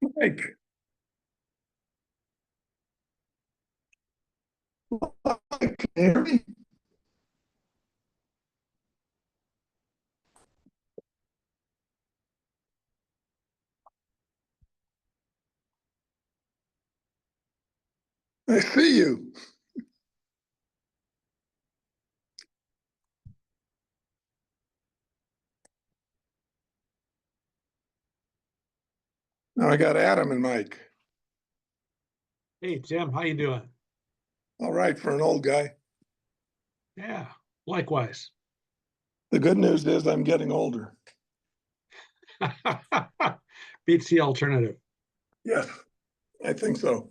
Mike, can you hear me? I see you. Now I got Adam and Mike. Hey, Jim, how you doing? All right, for an old guy. Yeah, likewise. The good news is I'm getting older. Beats the alternative. Yes, I think so.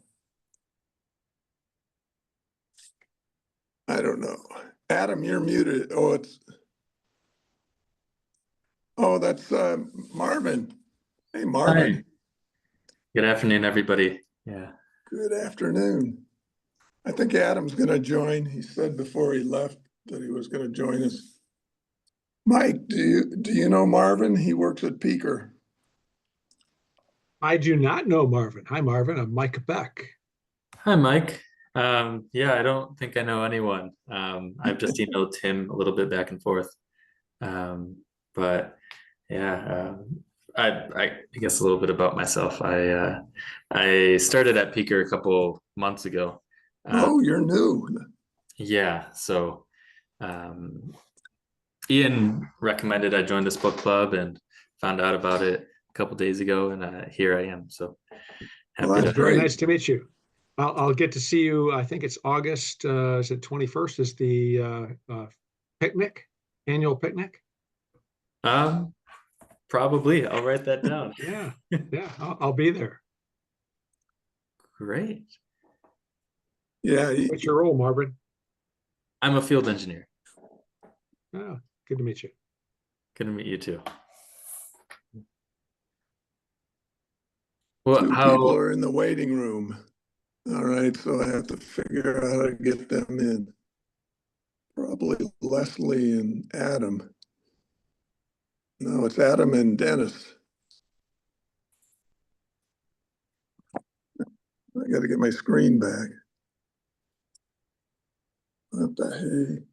I don't know. Adam, you're muted. That's Marvin. Hey, Marvin. Hi. Good afternoon, everybody. Yeah. Good afternoon. I think Adam's going to join. He said before he left that he was going to join us. Mike, do you know Marvin? He works at Peaker. I do not know Marvin. Hi, Marvin. I'm Mike Beck. Hi, Mike. Yeah, I don't think I know anyone. I've just emailed Tim a little bit back and forth. But yeah, I guess a little bit about myself. I started at Peaker a couple months ago. Oh, you're new. Yeah, so um, Ian recommended I join this book club and found out about it a couple days ago, and here I am. So Well, happy that's to. Very great. nice to meet you. I'll get to see you. I think it's August. Is it 21st? Is the picnic, annual picnic? Um, Probably. I'll write that down. Yeah, yeah. I'll be there. Great. Yeah, What's your role, Marvin? I'm a field engineer. Oh, good to meet you. Good to meet you too. Well, two people how are in the waiting room. All right, so I have to figure out how to get them in. Probably Leslie and Adam. No, it's Adam and Dennis. I got to get my screen back. What the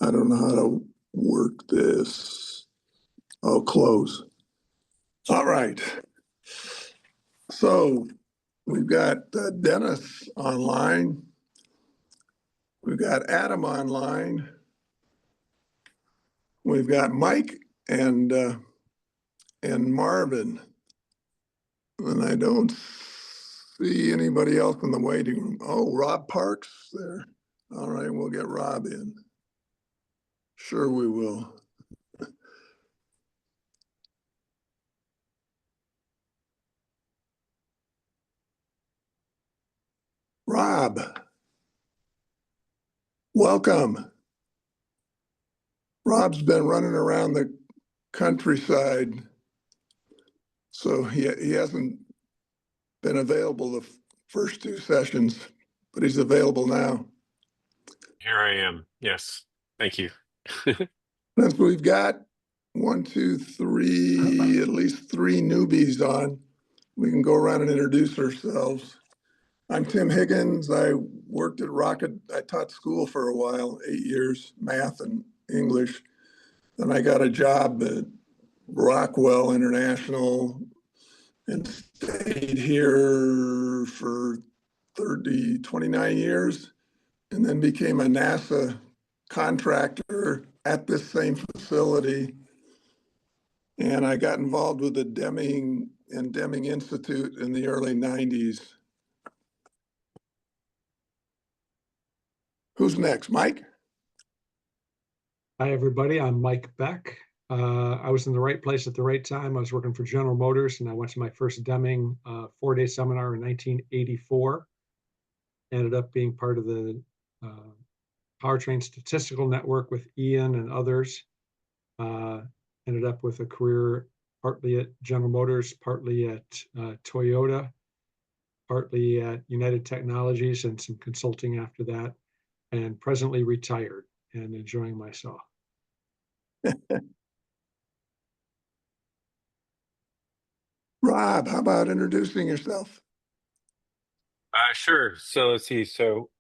hey? I don't know how to work this. Oh, close. All right. So we've got Dennis online. We've got Adam online. We've got Mike and Marvin. And I don't see anybody else in the waiting room. Oh, Rob Parks there. All right, we'll get Rob in. Sure we will. Rob, welcome. Rob's been running around the countryside, so he hasn't been available the first two sessions, but he's available now. Here I am. Yes. Thank you. Since we've got one, two, three, at least three newbies on, we can go around and introduce ourselves. I'm Tim Higgins. I worked at Rocket. I taught school for a while, 8 years, math and English. Then I got a job at Rockwell International and stayed here for 29 years, and then became a NASA contractor at this same facility. And I got involved with the Deming and Deming Institute in the early 90s. Who's next, Mike? Hi, everybody. I'm Mike Beck. I was in the right place at the right time. I was working for General Motors, and I went to my first Deming 4-day seminar in 1984. Ended up being part of the Powertrain Statistical Network with Ian and others. Ended up with a career partly at General Motors, partly at Toyota, partly at United Technologies, and some consulting after that, and presently retired and enjoying myself. Rob, how about introducing yourself? Sure. So let's see. So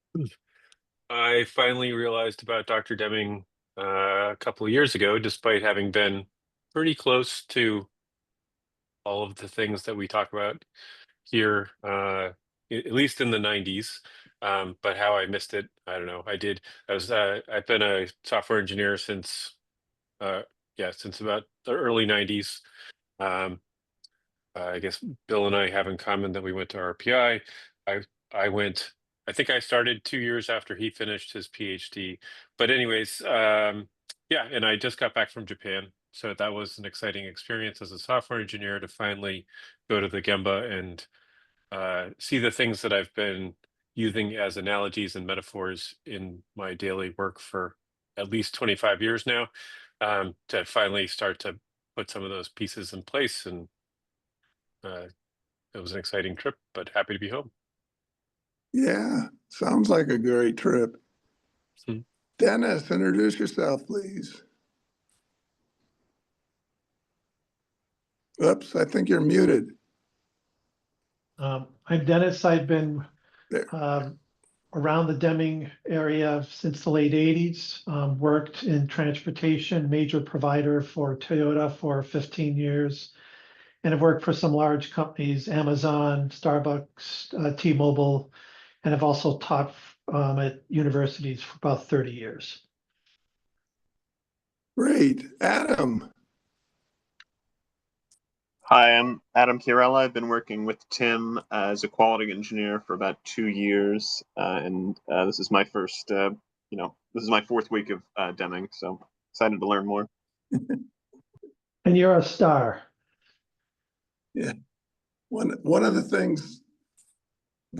I finally realized about Dr. Deming a couple of years ago, despite having been pretty close to all of the things that we talk about here, at least in the 90s. But how I missed it, I don't know. I've been a software engineer since, since about the early 90s. Um, I guess Bill and I have in common that we went to RPI. I went. I think I started 2 years after he finished his PhD. But anyways, yeah, and I just got back from Japan, so that was an exciting experience as a software engineer to finally go to the Gemba and see the things that I've been using as analogies and metaphors in my daily work for at least 25 years now, to finally start to put some of those pieces in place. And it was an exciting trip, but happy to be home. Yeah, sounds like a great trip. Hmm. Dennis, introduce yourself, please. Oops, I think you're muted. I'm Dennis. I've been There. around the Deming area since the late 80s. Worked in transportation, major provider for Toyota for 15 years. And I've worked for some large companies, Amazon, Starbucks, T-Mobile, and I've also taught at universities for about 30 years. Great. Adam. Hi, I'm Adam Chiarella. I've been working with Tim as a quality engineer for about 2 years, and this is my first, this is my fourth week of Deming, so excited to learn more. And you're a star. Yeah. One of the things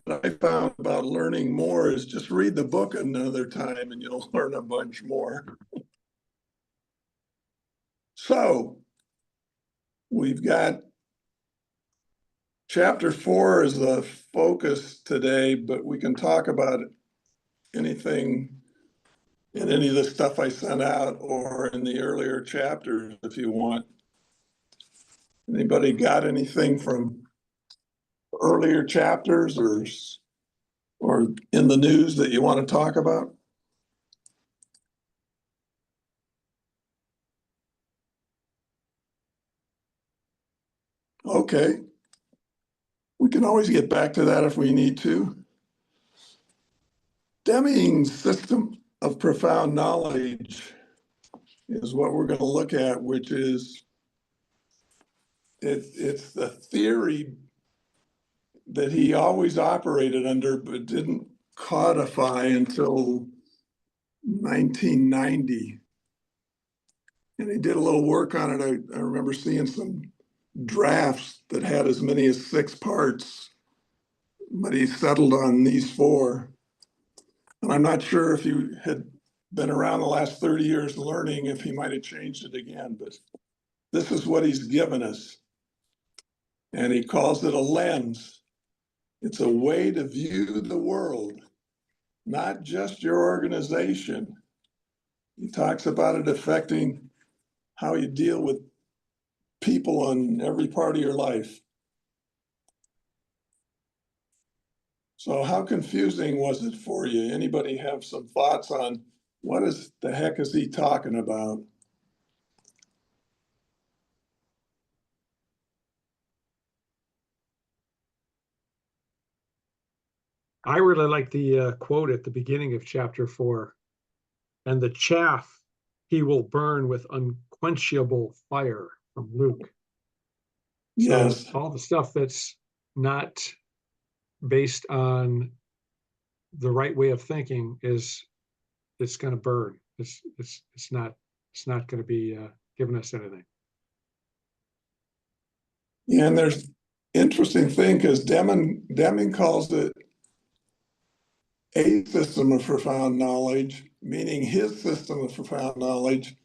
that I found about learning more is just read the book another time and you'll learn a bunch more. So we've got chapter 4 is the focus today, but we can talk about anything in any of the stuff I sent out or in the earlier chapters if you want. Anybody got anything from earlier chapters or in the news that you want to talk about? Okay. We can always get back to that if we need to. Deming's system of profound knowledge is what we're going to look at, which is it's the theory that he always operated under but didn't codify until 1990. And he did a little work on it. I remember seeing some drafts that had as many as 6 parts, but he settled on these 4. And I'm not sure if he had been around the last 30 years learning if he might have changed it again, but this is what he's given us. And he calls it a lens. It's a way to view the world, not just your organization. He talks about it affecting how you deal with people in every part of your life. So how confusing was it for you? Anybody have some thoughts on what the heck is he talking about? I really like the quote at the beginning of chapter 4. And the chaff he will burn with unquenchable fire, from Luke. Yes. So all the stuff that's not based on the right way of thinking it's going to burn. It's not going to be giving us anything. Yeah, and there's interesting thing because Deming calls it a system of profound knowledge, meaning his system of profound knowledge,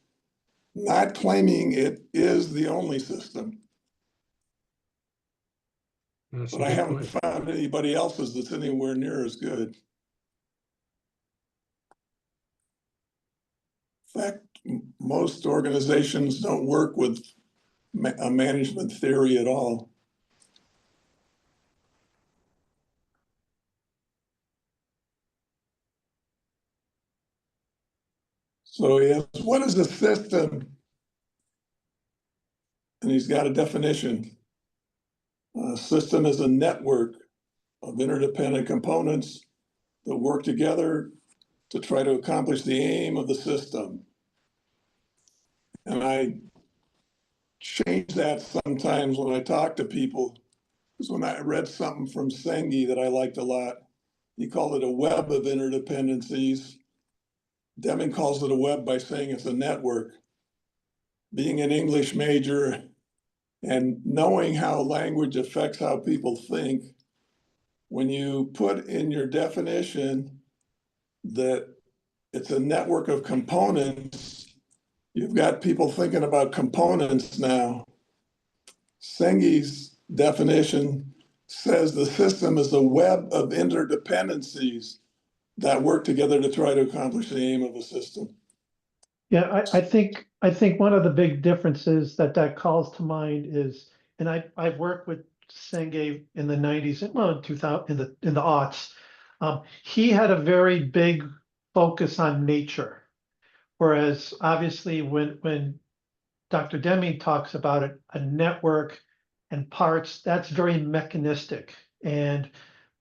not claiming it is the only system. That's But a I good haven't point. found anybody else's that's anywhere near as good. In fact, most organizations don't work with a management theory at all. So he asks, what is a system? And he's got a definition. A system is a network of interdependent components that work together to try to accomplish the aim of the system. And I change that sometimes when I talk to people, because when I read something from Sengi that I liked a lot, he called it a web of interdependencies. Deming calls it a web by saying it's a network. Being an English major and knowing how language affects how people think, when you put in your definition that it's a network of components, you've got people thinking about components now. Sengi's definition says the system is a web of interdependencies that work together to try to accomplish the aim of a system. Yeah, I think one of the big differences that calls to mind is, and I've worked with Senge in the 90s, well, in 2000, in the aughts. He had a very big focus on nature, whereas obviously when Dr. Deming talks about it, a network and parts, that's very mechanistic. And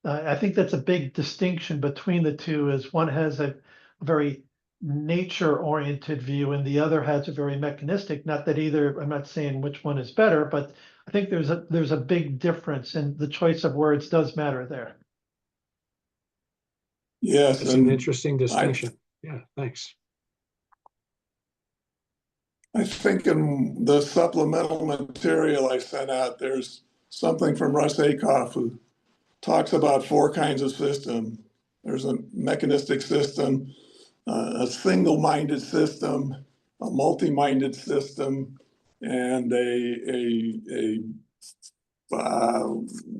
I think that's a big distinction between the two, is one has a very nature-oriented view and the other has a very mechanistic. Not that either, I'm not saying which one is better, but I think there's a big difference, and the choice of words does matter there. Yes, It's an interesting distinction. Yeah, thanks. I think in the supplemental material I sent out, there's something from Russ Akoff who talks about 4 kinds of system. There's a mechanistic system, a single-minded system, a multi-minded system, and a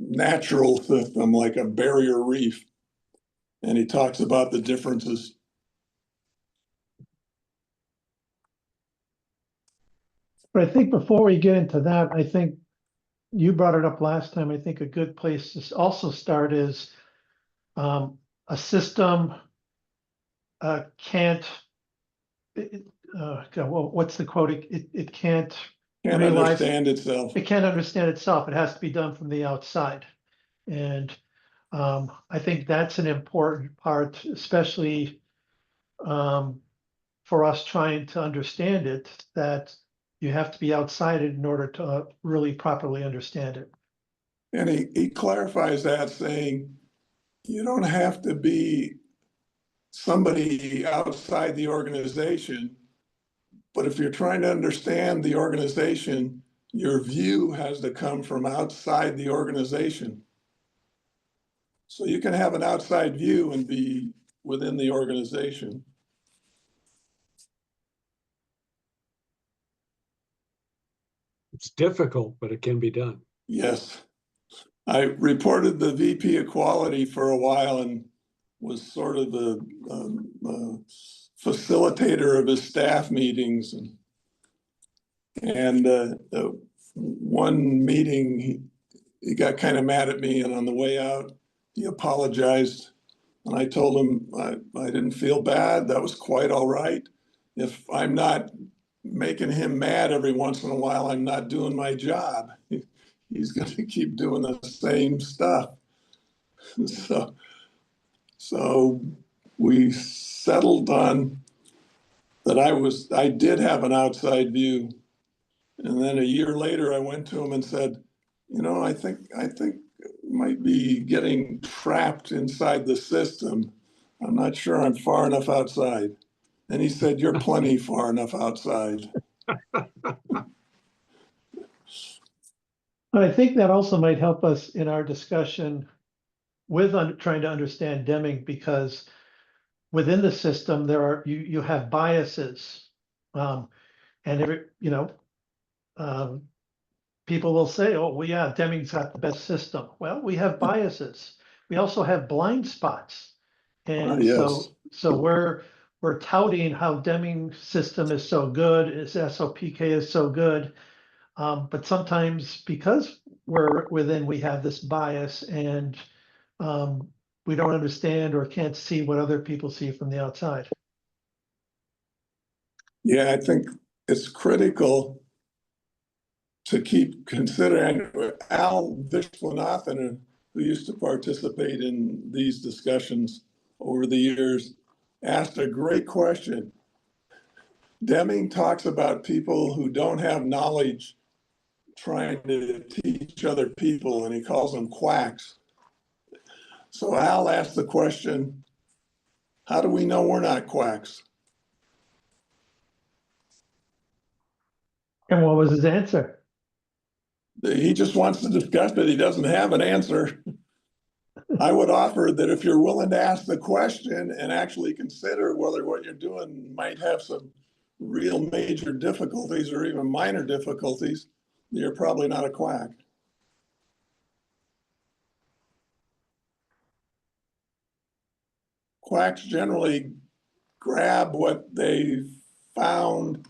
natural system like a barrier reef. And he talks about the differences. But I think before we get into that, I think you brought it up last time. I think a good place to also start is a system can't, well, what's the quote? It can't realize, understand itself. It can't understand itself. It has to be done from the outside. And I think that's an important part, especially for us trying to understand it, that you have to be outside it in order to really properly understand it. And he clarifies that, saying you don't have to be somebody outside the organization, but if you're trying to understand the organization, your view has to come from outside the organization. So you can have an outside view and be within the organization. It's difficult, but it can be done. Yes. I reported the VP of quality for a while and was sort of the facilitator of his staff meetings. And one meeting, he got kind of mad at me, and on the way out, he apologized. And I told him I didn't feel bad. That was quite all right. If I'm not making him mad every once in a while, I'm not doing my job. He's going to keep doing the same stuff. So we settled on that I did have an outside view. And then a year later, I went to him and said, I think might be getting trapped inside the system. I'm not sure I'm far enough outside. And he said, you're plenty far enough outside. But I think that also might help us in our discussion with trying to understand Deming, because within the system, there are, you have biases. And people will say, oh, well, yeah, Deming's got the best system. Well, we have biases. We also have blind spots. And yes. so we're touting how Deming system is so good, its SOPK is so good. But sometimes because we're within, we have this bias and we don't understand or can't see what other people see from the outside. Yeah, I think it's critical to keep considering. Al Vishwanathan, who used to participate in these discussions over the years, asked a great question. Deming talks about people who don't have knowledge trying to teach other people, and he calls them quacks. So Al asked the question, how do we know we're not quacks? And what was his answer? He just wants to discuss it. He doesn't have an answer. I would offer that if you're willing to ask the question and actually consider whether what you're doing might have some real major difficulties or even minor difficulties, you're probably not a quack. Quacks generally grab what they found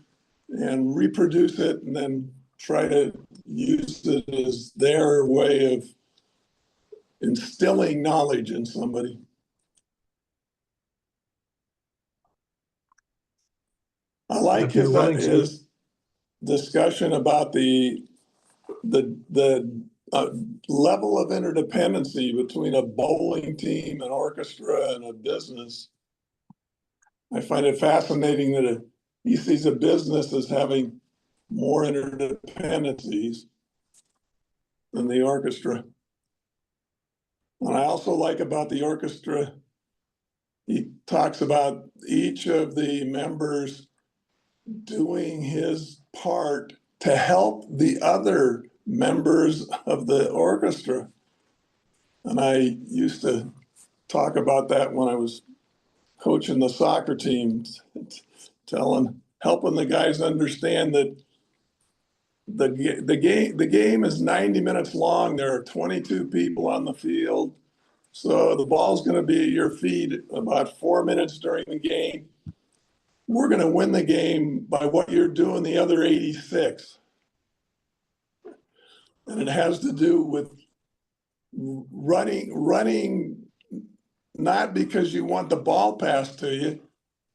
and reproduce it and then try to use it as their way of instilling knowledge in somebody. I like If you're willing to- his discussion about the level of interdependency between a bowling team, an orchestra, and a business. I find it fascinating that he sees a business as having more interdependencies than the orchestra. And I also like about the orchestra, he talks about each of the members doing his part to help the other members of the orchestra. And I used to talk about that when I was coaching the soccer teams, helping the guys understand that the game is 90 minutes long. There are 22 people on the field. So the ball's going to be at your feet about 4 minutes during the game. We're going to win the game by what you're doing the other 86. And it has to do with running not because you want the ball passed to you,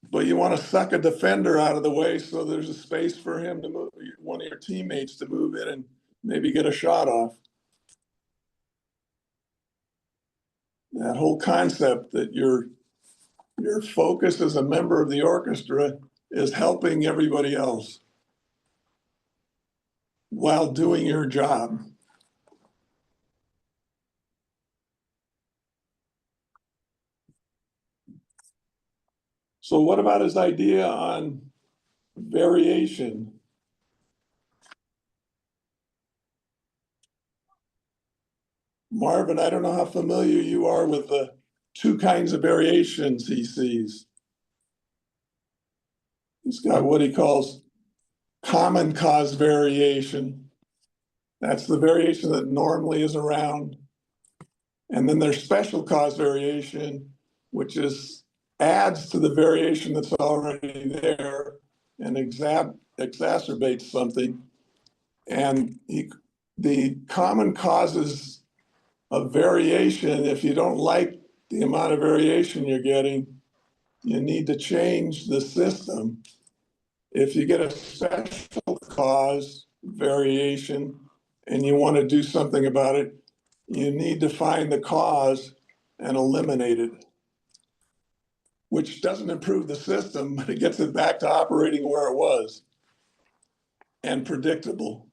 but you want to suck a defender out of the way so there's a space for him to move, one of your teammates to move in and maybe get a shot off. That whole concept that your focus as a member of the orchestra is helping everybody else while doing your job. So what about his idea on variation? Marvin, I don't know how familiar you are with the two kinds of variations he sees. He's got what he calls common cause variation. That's the variation that normally is around. And then there's special cause variation, which adds to the variation that's already there and exacerbates something. And the common causes of variation, if you don't like the amount of variation you're getting, you need to change the system. If you get a special cause variation and you want to do something about it, you need to find the cause and eliminate it, which doesn't improve the system, but it gets it back to operating where it was and predictable.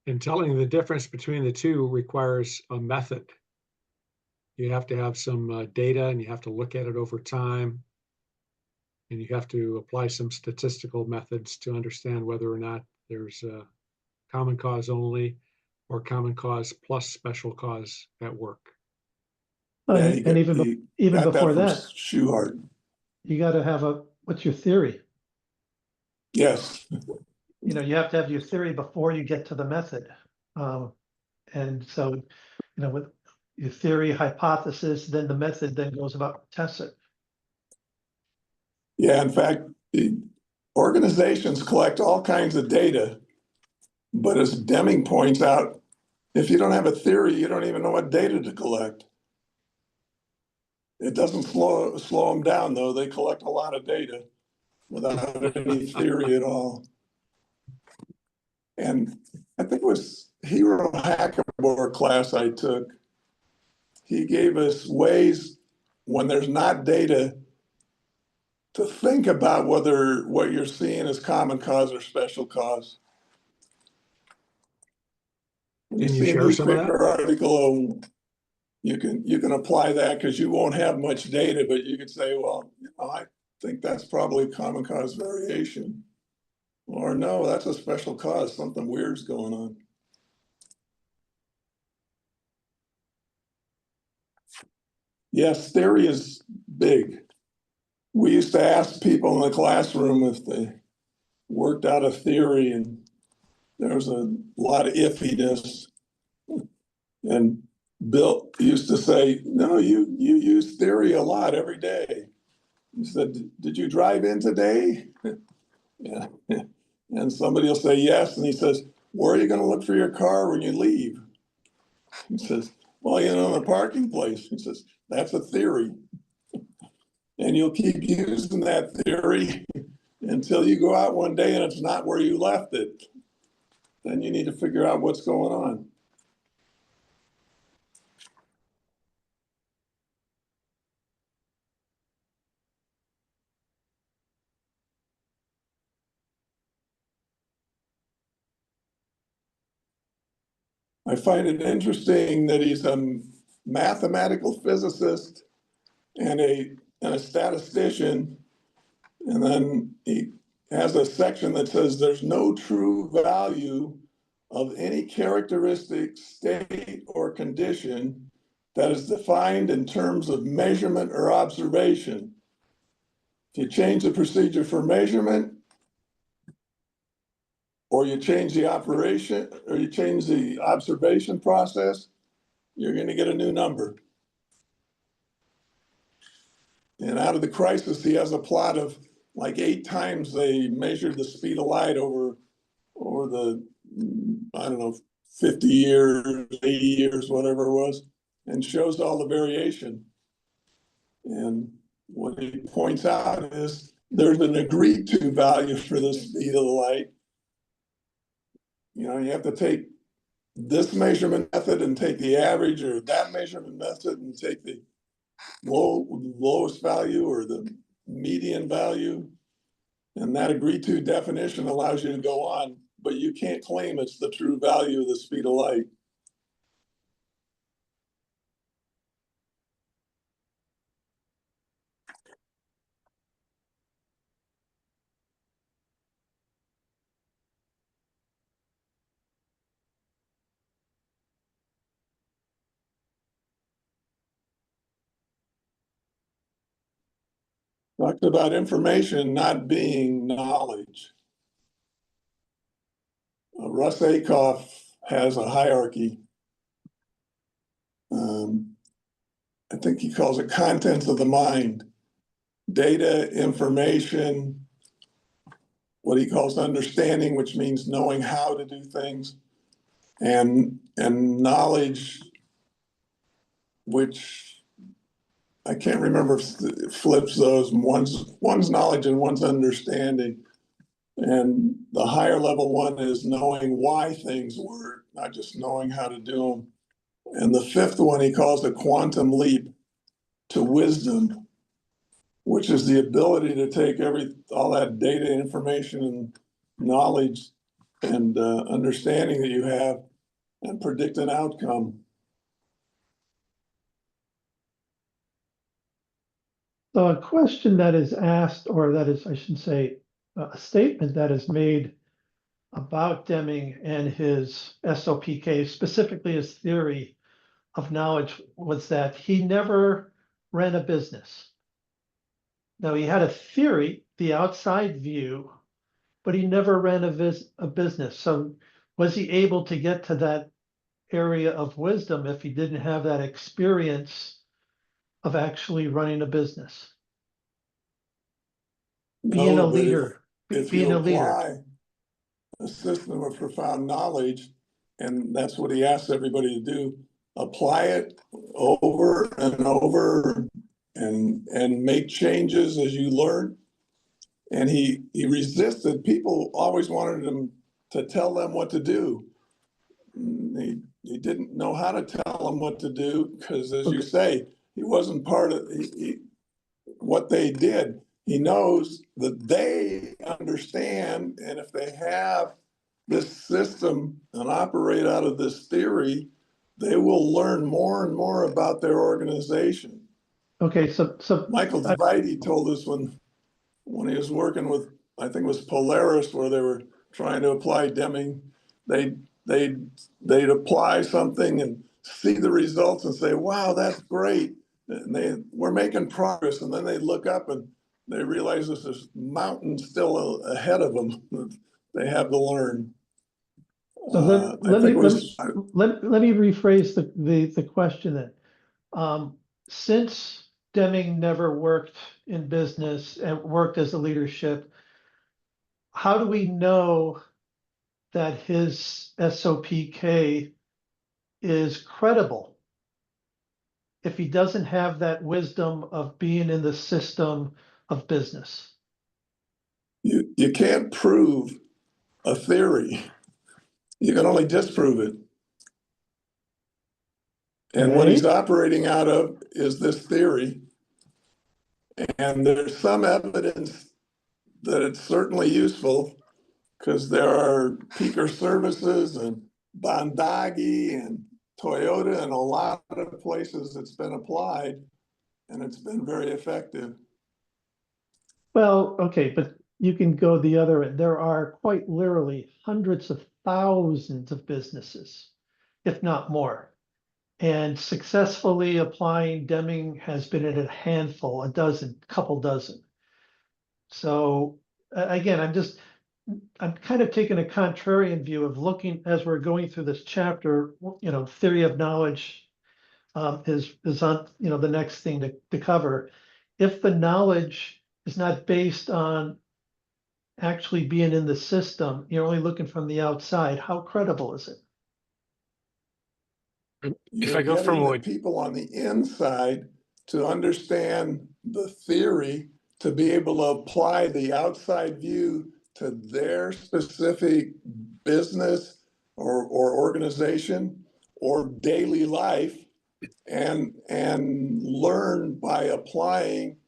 And telling the difference between the two requires a method. You have to have some data and you have to look at it over time. And you have to apply some statistical methods to understand whether or not there's a common cause only or common cause plus special cause at work. And even before that, Schuhart. you got to have what's your theory? Yes. You have to have your theory before you get to the method. And so, with your theory, hypothesis, then the method then goes about test it. Yeah, in fact, the organizations collect all kinds of data, but as Deming points out, if you don't have a theory, you don't even know what data to collect. It doesn't slow them down, though. They collect a lot of data without any theory at all. And I think it was Hero Hackaboard class I took. He gave us ways when there's not data to think about whether what you're seeing is common cause or special cause. When Can you see a share some of that? newspaper article, you can apply that because you won't have much data, but you could say, well, I think that's probably common cause variation. Or no, that's a special cause, something weird's going on. Yes, theory is big. We used to ask people in the classroom if they worked out a theory, and there was a lot of iffiness. And Bill used to say, no, you use theory a lot every day. He said, did you drive in today? Yeah. And somebody will say yes. And he says, where are you going to look for your car when you leave? He says, well, in a parking place. He says, that's a theory. And you'll keep using that theory until you go out one day and it's not where you left it. Then you need to figure out what's going on. I find it interesting that he's a mathematical physicist and a statistician, and then he has a section that says there's no true value of any characteristic, state, or condition that is defined in terms of measurement or observation. If you change the procedure for measurement, or you change the operation, or you change the observation process, you're going to get a new number. And out of the crisis, he has a plot of like 8 times they measured the speed of light over the, I don't know, 50 years, 80 years, whatever it was, and shows all the variation. And what he points out is there's an agreed to value for the speed of the light. You have to take this measurement method and take the average, or that measurement method and take the lowest value or the median value. And that agreed to definition allows you to go on, but you can't claim it's the true value of the speed of light. Talked about information not being knowledge. Russ Akoff has a hierarchy. I think he calls it contents of the mind. Data, information, what he calls understanding, which means knowing how to do things, and knowledge, which I can't remember if it flips those. One's knowledge and one's understanding. And the higher level one is knowing why things work, not just knowing how to do them. And the 5th one he calls a quantum leap to wisdom, which is the ability to take all that data, information, and knowledge and understanding that you have and predict an outcome. So a question that is asked, or that is, I should say, a statement that is made about Deming and his SOPK, specifically his theory of knowledge, was that he never ran a business. Now, he had a theory, the outside view, but he never ran a business. So was he able to get to that area of wisdom if he didn't have that experience of actually running a business? Being a No, but leader, if being you a leader. apply a system of profound knowledge, and that's what he asks everybody to do, apply it over and over and make changes as you learn. And he resisted. People always wanted him to tell them what to do. He didn't know how to tell them what to do because, as you say, he wasn't part of what they did. He knows that they understand, and if they have this system and operate out of this theory, they will learn more and more about their organization. Okay, so Michael Zvide told us when he was working with, I think it was Polaris, where they were trying to apply Deming, they'd apply something and see the results and say, wow, that's great. And we're making progress. And then they look up and they realize there's this mountain still ahead of them that they have to learn. So let me rephrase the question then. Since Deming never worked in business and worked as a leadership, how do we know that his SOPK is credible if he doesn't have that wisdom of being in the system of business? You can't prove a theory. You can only disprove it. And what he's operating out of is this theory. And there's some evidence that it's certainly useful because there are peaker services and Bandagi and Toyota and a lot of places it's been applied, and it's been very effective. Well, okay, but you can go the other end. There are quite literally hundreds of thousands of businesses, if not more. And successfully applying Deming has been in a handful, a dozen, couple dozen. So again, I'm kind of taking a contrarian view of looking as we're going through this chapter, theory of knowledge is on, the next thing to cover. If the knowledge is not based on actually being in the system, you're only looking from the outside, how credible is it? You're I go from getting the what people on the inside to understand the theory, to be able to apply the outside view to their specific business or organization or daily life, and learn by applying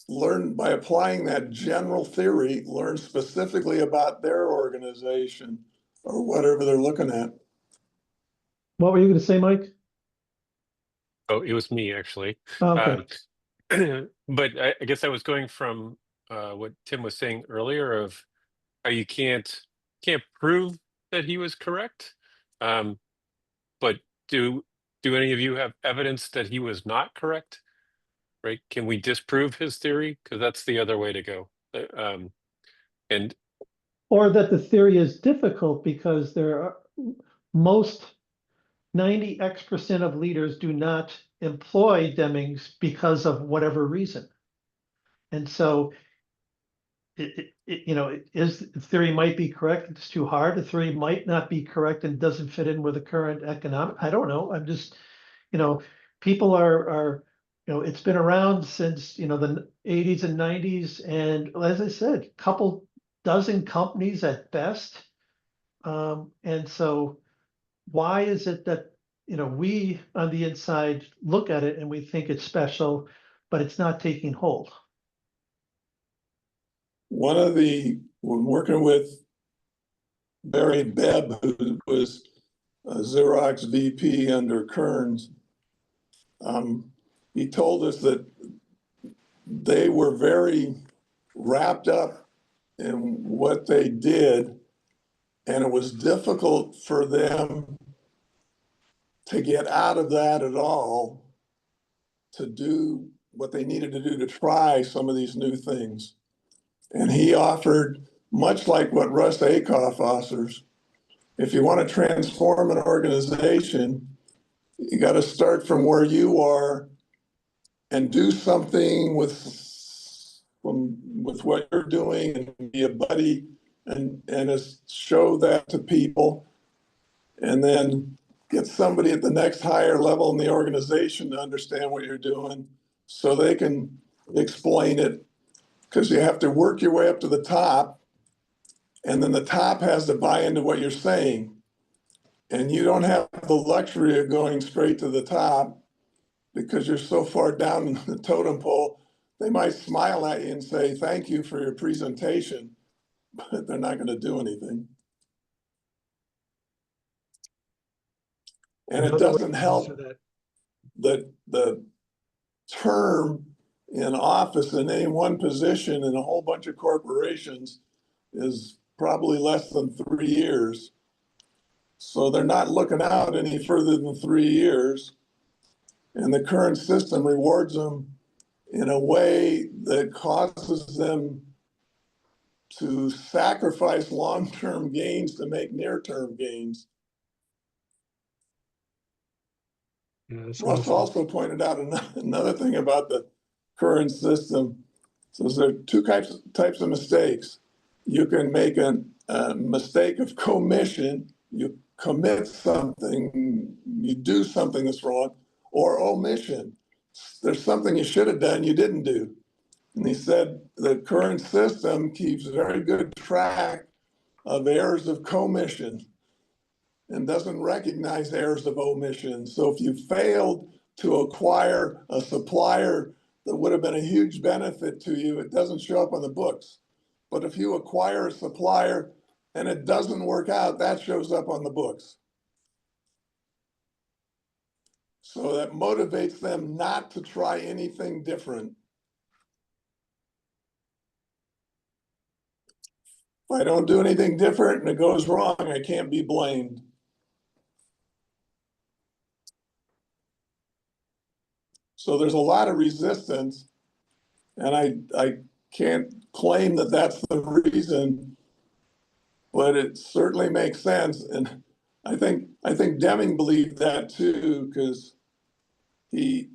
that general theory, learn specifically about their organization or whatever they're looking at. What were you going to say, Mike? Oh, it was me actually. Oh, okay. But I guess I was going from what Tim was saying earlier of how you can't prove that he was correct. But do any of you have evidence that he was not correct? Right? Can we disprove his theory? Because that's the other way to go. And Or that the theory is difficult because there are most 90x% of leaders do not employ Demings because of whatever reason. And so the theory might be correct, it's too hard. The theory might not be correct and doesn't fit in with the current economic. I don't know. I'm just, people are, it's been around since, the 80s and 90s. And as I said, couple dozen companies at best. And so why is it that, we on the inside look at it and we think it's special, but it's not taking hold? When working with Barry Bebb, who was a Xerox VP under Kearns, he told us that they were very wrapped up in what they did, and it was difficult for them to get out of that at all, to do what they needed to do to try some of these new things. And he offered much like what Russ Akoff offers. If you want to transform an organization, you got to start from where you are and do something with what you're doing and be a buddy and show that to people, and then get somebody at the next higher level in the organization to understand what you're doing so they can explain it, because you have to work your way up to the top, and then the top has to buy into what you're saying. And you don't have the luxury of going straight to the top because you're so far down in the totem pole. They might smile at you and say, thank you for your presentation, but they're not going to do anything. And it Another way doesn't to help answer that, that the term in office in any one position in a whole bunch of corporations is probably less than 3 years. So they're not looking out any further than 3 years. And the current system rewards them in a way that causes them to sacrifice long-term gains to make near-term gains. this Russ one's also pointed out another thing about the current system. So there are two types of mistakes. You can make a mistake of commission. You commit something, you do something that's wrong, or omission. There's something you should have done, you didn't do. And he said the current system keeps very good track of errors of commission and doesn't recognize errors of omission. So if you failed to acquire a supplier that would have been a huge benefit to you, it doesn't show up on the books. But if you acquire a supplier and it doesn't work out, that shows up on the books. So that motivates them not to try anything different. If I don't do anything different and it goes wrong, I can't be blamed. So there's a lot of resistance, and I can't claim that that's the reason, but it certainly makes sense. And I think Deming believed that too, because the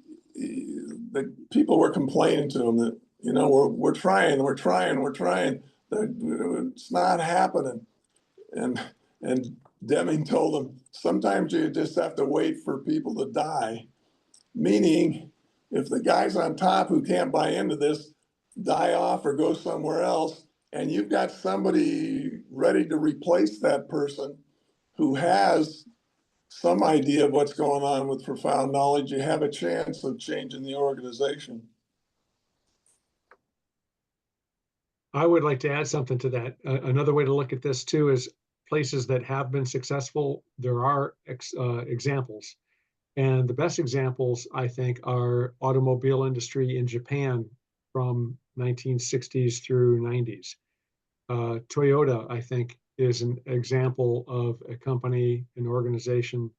people were complaining to him that, you know, we're trying, it's not happening. And Deming told him, sometimes you just have to wait for people to die. Meaning, if the guys on top who can't buy into this die off or go somewhere else, and you've got somebody ready to replace that person who has some idea of what's going on with profound knowledge, you have a chance of changing the organization. I would like to add something to that. Another way to look at this too is places that have been successful. There are examples. And the best examples, I think, are automobile industry in Japan from 1960s through 90s. Toyota, I think, is an example of a company, an organization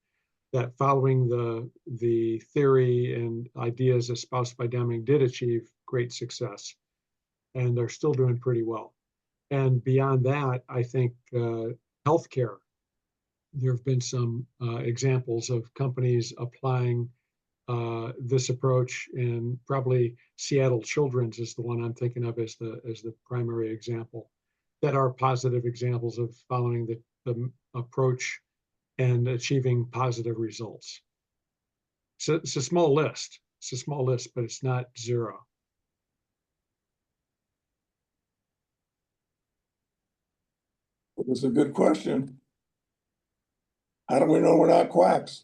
that, following the theory and ideas espoused by Deming, did achieve great success. And they're still doing pretty well. And beyond that, I think healthcare, there have been some examples of companies applying this approach, and probably Seattle Children's is the one I'm thinking of as the primary example, that are positive examples of following the approach and achieving positive results. So it's a small list. It's a small list, but it's not zero. It's a good question. How do we know we're not quacks?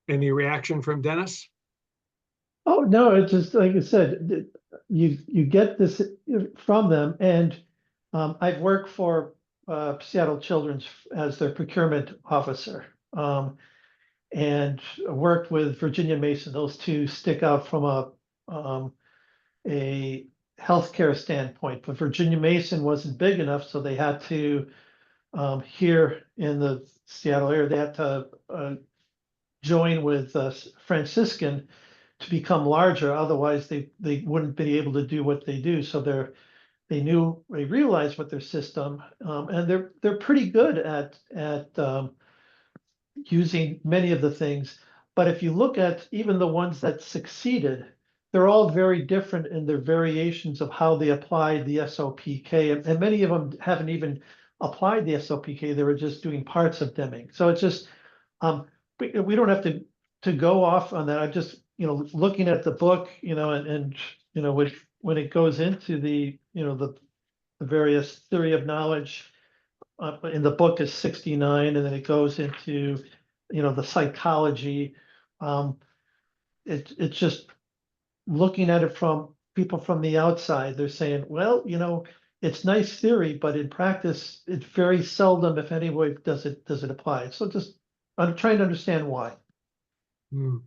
Any reaction from Dennis? Oh, no, it's just like I said, you get this from them. And I've worked for Seattle Children's as their procurement officer, and worked with Virginia Mason. Those two stick out from a healthcare standpoint, but Virginia Mason wasn't big enough, so they had to, here in the Seattle area, they had to join with Franciscan to become larger. Otherwise, they wouldn't be able to do what they do. So they realized with their system, and they're pretty good at using many of the things. But if you look at even the ones that succeeded, they're all very different in their variations of how they applied the SOPK. And many of them haven't even applied the SOPK. They were just doing parts of Deming. So it's just, we don't have to go off on that. I'm just, looking at the book, and when it goes into the various theory of knowledge, in the book is 69, and then it goes into, the psychology. It's just looking at it from people from the outside. They're saying, well, it's nice theory, but in practice, it's very seldom, if any way, does it apply. So just, I'm trying to understand why. Hmm.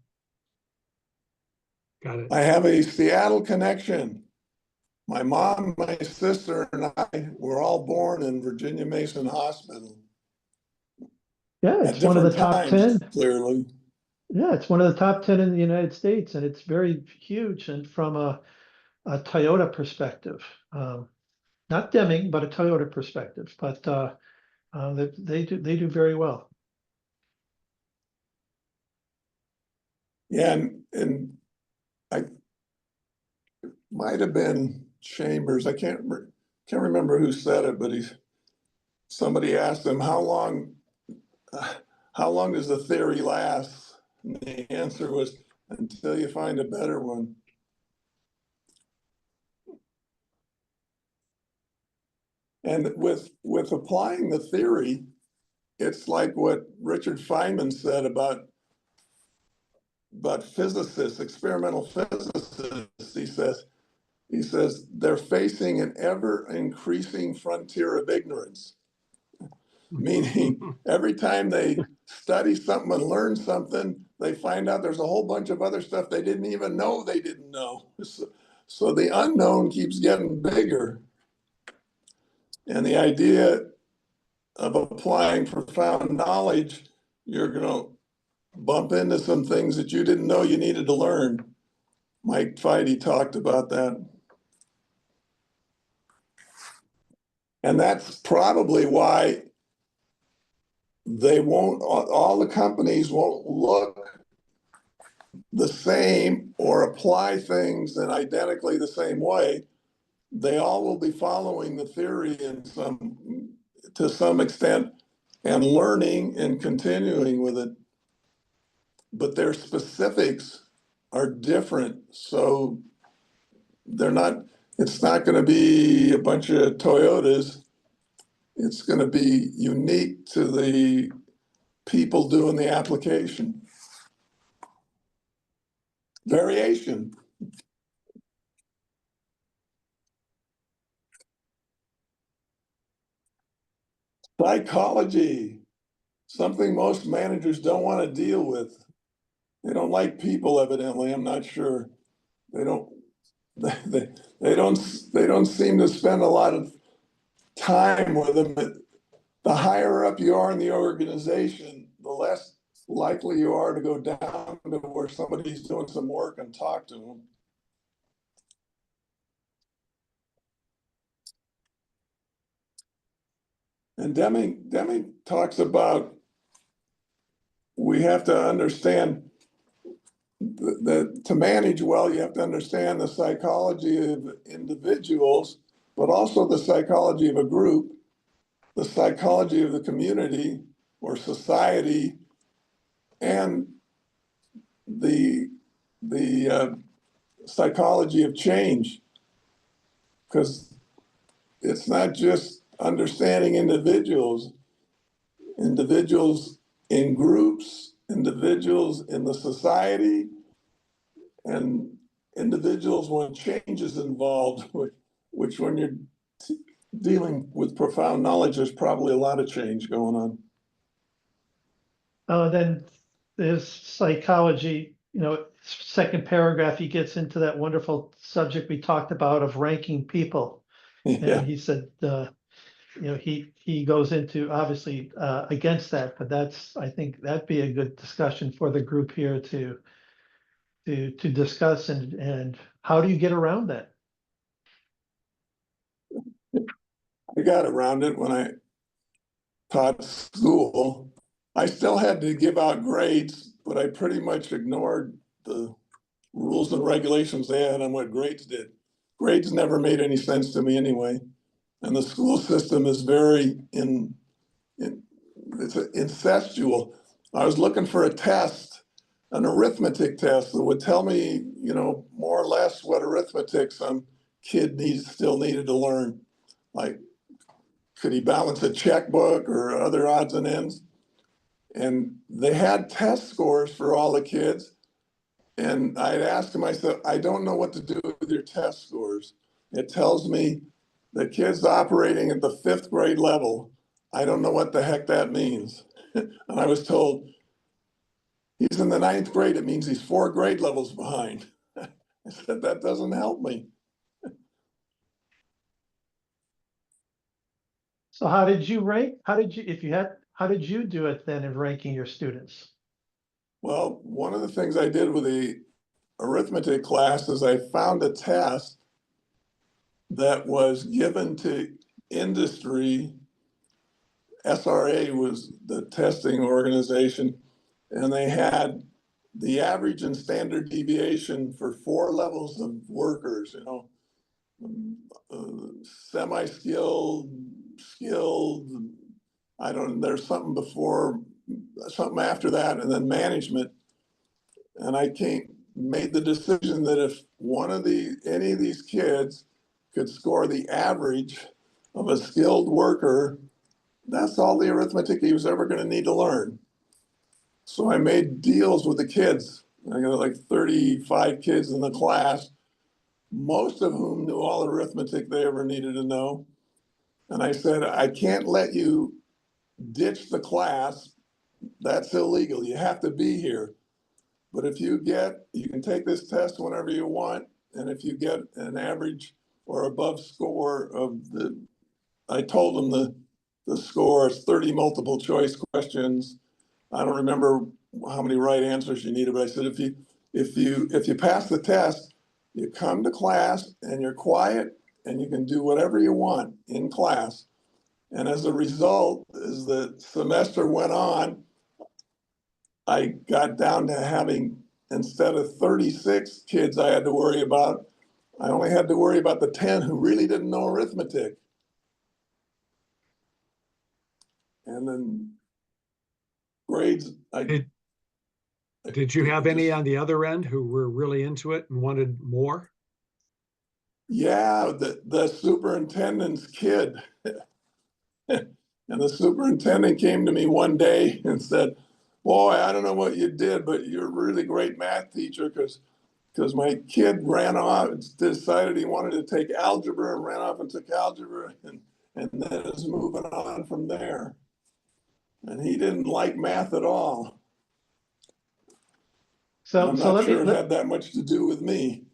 Got it. I have a Seattle connection. My mom, my sister, and I were all born in Virginia Mason Hospital. Yeah, At it's one of the different top times, 10. clearly. Yeah, it's one of the top 10 in the United States, and it's very huge. And from a Toyota perspective, not Deming, but a Toyota perspective. But they do very well. Yeah, and I might have been Chambers. I can't remember who said it, but somebody asked him how long does the theory last? And the answer was until you find a better one. And with applying the theory, it's like what Richard Feynman said about physicists, experimental physicists. He says they're facing an ever increasing frontier of ignorance, meaning every time they study something and learn something, they find out there's a whole bunch of other stuff they didn't even know they didn't know. So the unknown keeps getting bigger. And the idea of applying profound knowledge, you're going to bump into some things that you didn't know you needed to learn. Mike Feide talked about that. And that's probably why all the companies won't look the same or apply things in identically the same way. They all will be following the theory to some extent and learning and continuing with it. But their specifics are different. So it's not going to be a bunch of Toyotas. It's going to be unique to the people doing the application. Variation. Psychology, something most managers don't want to deal with. They don't like people, evidently. I'm not sure. They don't seem to spend a lot of time with them. The higher up you are in the organization, the less likely you are to go down to where somebody's doing some work and talk to them. And Deming talks about we have to understand that to manage well, you have to understand the psychology of individuals, but also the psychology of a group, the psychology of the community or society, and the psychology of change. Because it's not just understanding individuals in groups, individuals in the society, and individuals when change is involved, which when you're dealing with profound knowledge, there's probably a lot of change going on. Then there's psychology, second paragraph, he gets into that wonderful subject we talked about of ranking people. Yeah. And he said, he goes into obviously against that, but I think that'd be a good discussion for the group here to discuss and how do you get around that? I got around it when I taught school. I still had to give out grades, but I pretty much ignored the rules and regulations they had on what grades did. Grades never made any sense to me anyway. And the school system is very it's incestual. I was looking for a test, an arithmetic test that would tell me, more or less what arithmetic some kid still needed to learn. Like, could he balance a checkbook or other odds and ends? And they had test scores for all the kids. And I'd ask them, I said, I don't know what to do with your test scores. It tells me the kid's operating at the 5th grade level. I don't know what the heck that means. And I was told, he's in the 9th grade. It means he's 4 grade levels behind. I said, that doesn't help me. So how did you rank? How did you do it then in ranking your students? Well, one of the things I did with the arithmetic class is I found a test that was given to industry. SRA was the testing organization, and they had the average and standard deviation for 4 levels of workers, semi-skilled, skilled, there's something before, something after that, and then management. And I made the decision that if any of these kids could score the average of a skilled worker, that's all the arithmetic he was ever going to need to learn. So I made deals with the kids. I got like 35 kids in the class, most of whom knew all the arithmetic they ever needed to know. And I said, I can't let you ditch the class. That's illegal. You have to be here. But if you can take this test whenever you want. And if you get an average or above score I told them the score is 30 multiple choice questions. I don't remember how many right answers you needed, but I said, if you pass the test, you come to class and you're quiet and you can do whatever you want in class. And as a result, as the semester went on, I got down to having, instead of 36 kids I had to worry about, I only had to worry about the 10 who really didn't know arithmetic. And then grades, Did you have any on the other end who were really into it and wanted more? Yeah, the superintendent's kid. And the superintendent came to me one day and said, boy, I don't know what you did, but you're a really great math teacher because my kid ran off, decided he wanted to take algebra and ran off and took algebra and then is moving on from there. And he didn't like math at all. So I'm not sure it had that much to do with me.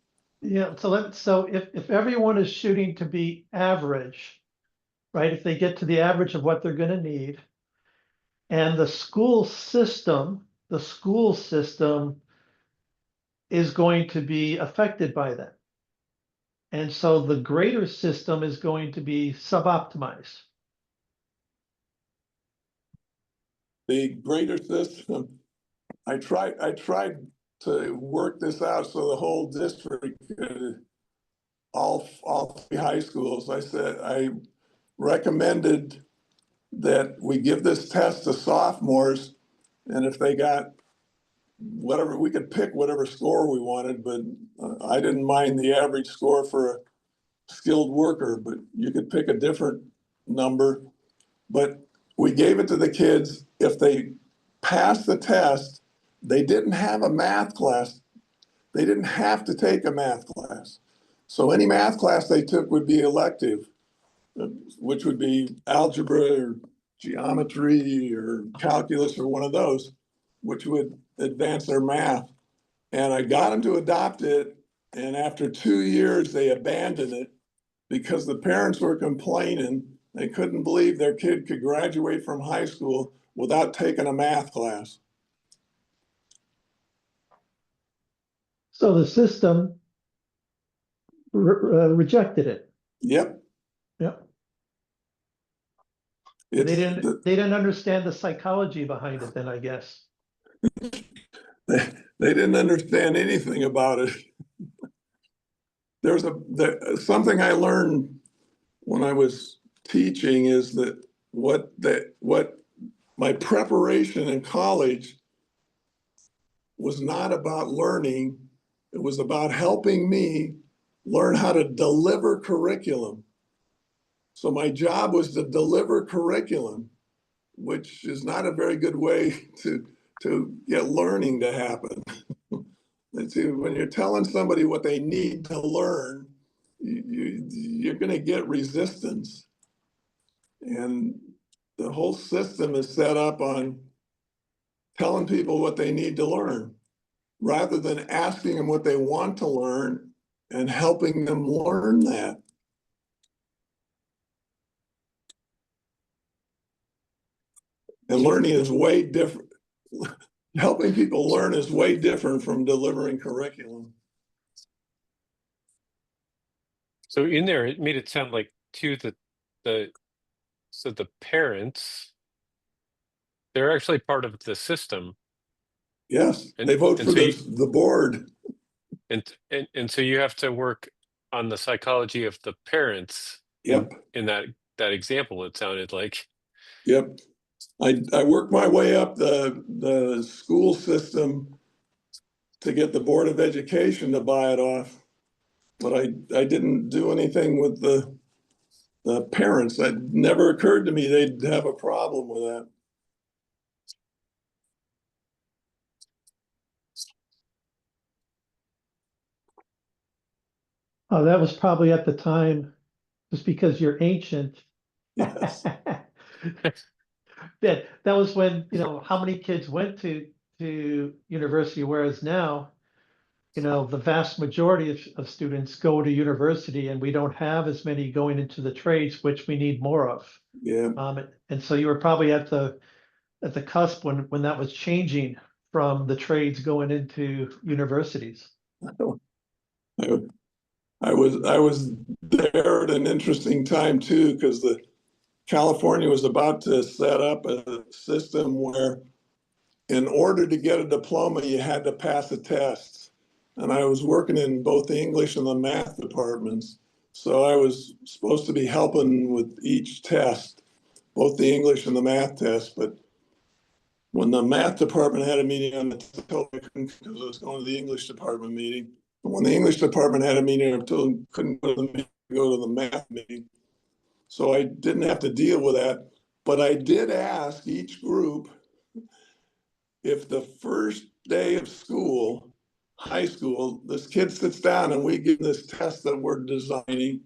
Yeah, so if everyone is shooting to be average, right? If they get to the average of what they're going to need, and the school system is going to be affected by that. And so the greater system is going to be suboptimized. The greater system, I tried to work this out so the whole district could, all 3 high schools. I said, I recommended that we give this test to sophomores, and if they got whatever, we could pick whatever score we wanted, but I didn't mind the average score for a skilled worker, but you could pick a different number. But we gave it to the kids. If they passed the test, they didn't have a math class. They didn't have to take a math class. So any math class they took would be elective, which would be algebra or geometry or calculus or one of those, which would advance their math. And I got them to adopt it. And after 2 years, they abandoned it because the parents were complaining They couldn't believe their kid could graduate from high school without taking a math class. So the system rejected it. Yep. Yep. It's They didn't understand the psychology behind it then, I guess. they didn't understand anything about it. There's something I learned when I was teaching is that what my preparation in college was not about learning. It was about helping me learn how to deliver curriculum. So my job was to deliver curriculum, which is not a very good way to get learning to happen. When you're telling somebody what they need to learn, you're going to get resistance. And the whole system is set up on telling people what they need to learn, rather than asking them what they want to learn and helping them learn that. And learning is way different. Helping people learn is way different from delivering curriculum. So in there, it made it sound like too the parents, they're actually part of the system. Yes, And, they vote and for so the board. And so you have to work on the psychology of the parents. Yep. In that example, it sounded like. Yep. I worked my way up the school system to get the Board of Education to buy it off, but I didn't do anything with the parents. That never occurred to me they'd have a problem with that. Oh, that was probably at the time, just because you're ancient. Yes. that was when, how many kids went to university, whereas now, the vast majority of students go to university, and we don't have as many going into the trades, which we need more of. Yeah. And so you were probably at the cusp when that was changing from the trades going into universities. I was there at an interesting time too, because California was about to set up a system where in order to get a diploma, you had to pass a test. And I was working in both the English and the math departments. So I was supposed to be helping with each test, both the English and the math test. But when the math department had a meeting on the told I couldn't, because I was going to the English department meeting. And when the English department had a meeting, I told them couldn't go to the math meeting. So I didn't have to deal with that. But I did ask each group if the first day of school, high school, this kid sits down and we give this test that we're designing,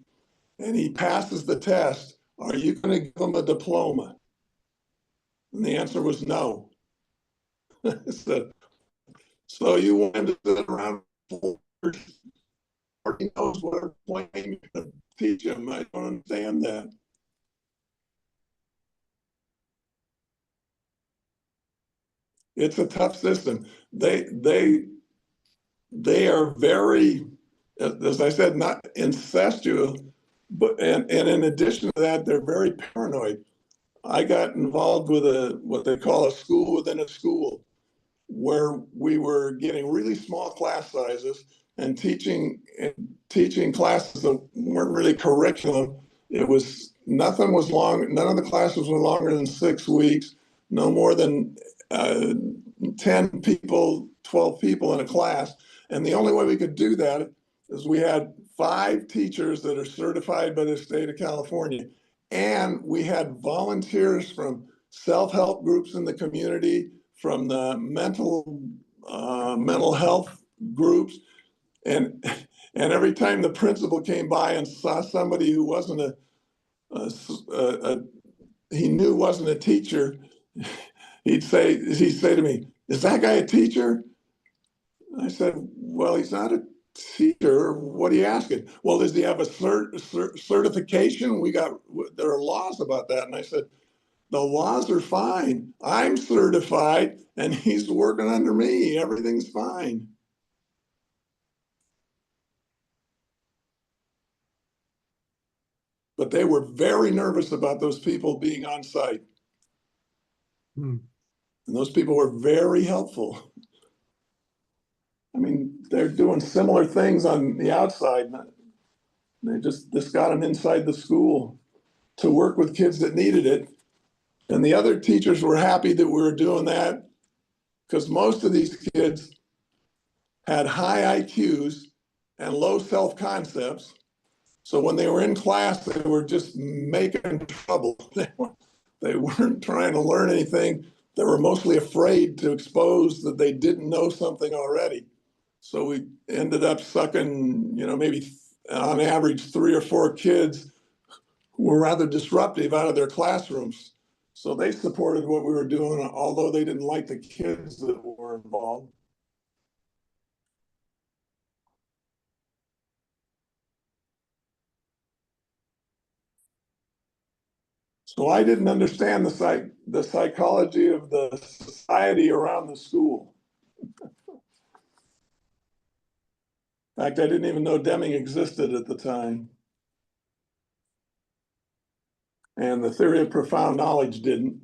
and he passes the test, are you going to give him a diploma? And the answer was no. So you want him to sit around for he knows what point you're going to teach him. I don't understand that. It's a tough system. They are very, as I said, not incestuous, but and in addition to that, they're very paranoid. I got involved with what they call a school within a school, where we were getting really small class sizes and teaching classes that weren't really curriculum. It was nothing was long. None of the classes were longer than 6 weeks. No more than 10 people, 12 people in a class. And the only way we could do that is we had 5 teachers that are certified by the state of California. And we had volunteers from self-help groups in the community, from the mental health groups. And every time the principal came by and saw somebody who wasn't he knew wasn't a teacher, he'd say to me, "Is that guy a teacher?" I said, "Well, he's not a teacher, what are you asking? Well, does he have a certification? There are laws about that. And I said, the laws are fine. I'm certified and he's working under me. Everything's fine. But they were very nervous about those people being on site. Hmm. And those people were very helpful. I mean, they're doing similar things on the outside. This got them inside the school to work with kids that needed it. And the other teachers were happy that we were doing that because most of these kids had high IQs and low self-concepts. So when they were in class, they were just making trouble. They weren't trying to learn anything. They were mostly afraid to expose that they didn't know something already. So we ended up sucking, maybe on average 3 or 4 kids who were rather disruptive out of their classrooms. So they supported what we were doing, although they didn't like the kids that were involved. So I didn't understand the psychology of the society around the school. In fact, I didn't even know Deming existed at the time. And the theory of profound knowledge didn't.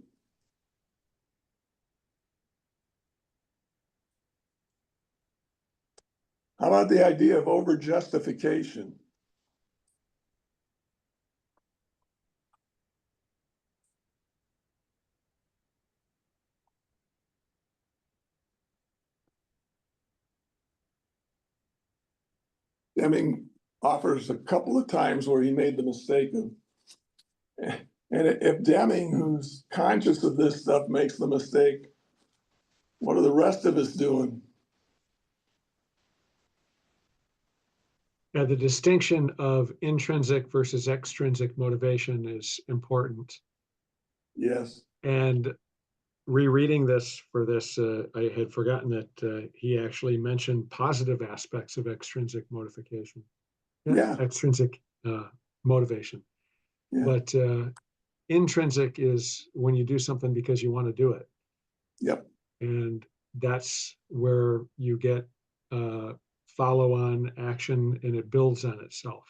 How about the idea of over-justification? Deming offers a couple of times where he made the mistake of, and if Deming, who's conscious of this stuff, makes the mistake, what are the rest of us doing? Yeah, the distinction of intrinsic versus extrinsic motivation is important. Yes. And rereading this for this, I had forgotten that he actually mentioned positive aspects of extrinsic motivation. Yeah. Extrinsic motivation. Yeah. But intrinsic is when you do something because you want to do it. Yep. And that's where you get follow-on action and it builds on itself.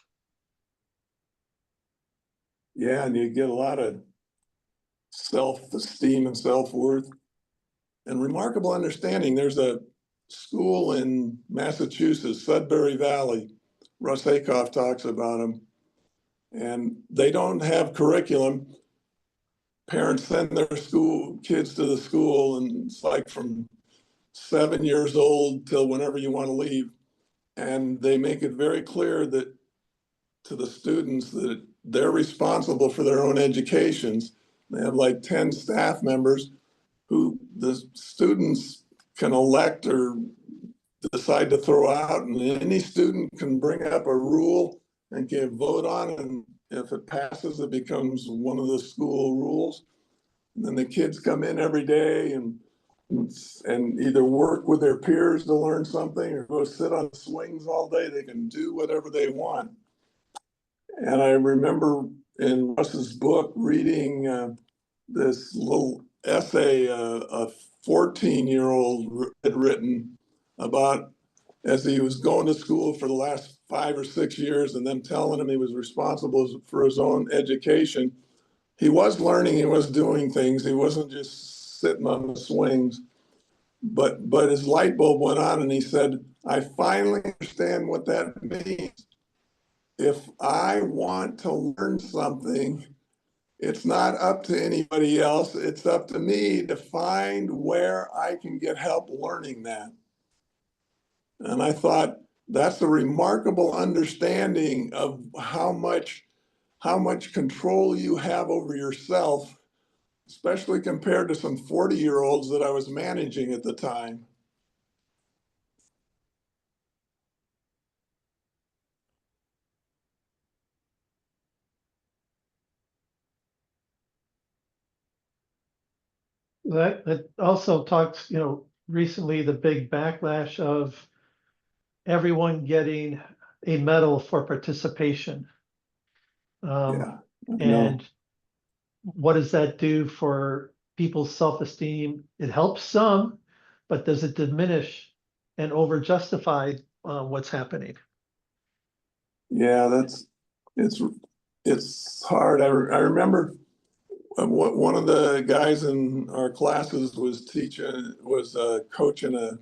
Yeah, and you get a lot of self-esteem and self-worth and remarkable understanding. There's a school in Massachusetts, Sudbury Valley. Russ Akoff talks about them. And they don't have curriculum. Parents send their kids to the school, and it's like from 7 years old till whenever you want to leave. And they make it very clear that to the students that they're responsible for their own educations. They have like 10 staff members who the students can elect or decide to throw out, and any student can bring up a rule and can vote on it, and if it passes, it becomes one of the school rules. And then the kids come in every day and either work with their peers to learn something or go sit on swings all day. They can do whatever they want. And I remember in Russ's book reading this little essay a 14-year-old had written about as he was going to school for the last 5 or 6 years and them telling him he was responsible for his own education. He was learning, he was doing things, he wasn't just sitting on the swings. But his light bulb went on and he said, I finally understand what that means. If I want to learn something, it's not up to anybody else. It's up to me to find where I can get help learning that. And I thought that's a remarkable understanding of how much control you have over yourself, especially compared to some 40-year-olds that I was managing at the time. That also talks, recently the big backlash of everyone getting a medal for participation. Yeah, I know. And what does that do for people's self-esteem? It helps some, but does it diminish and over-justify what's happening? Yeah, it's hard. I remember what one of the guys in our classes was coaching a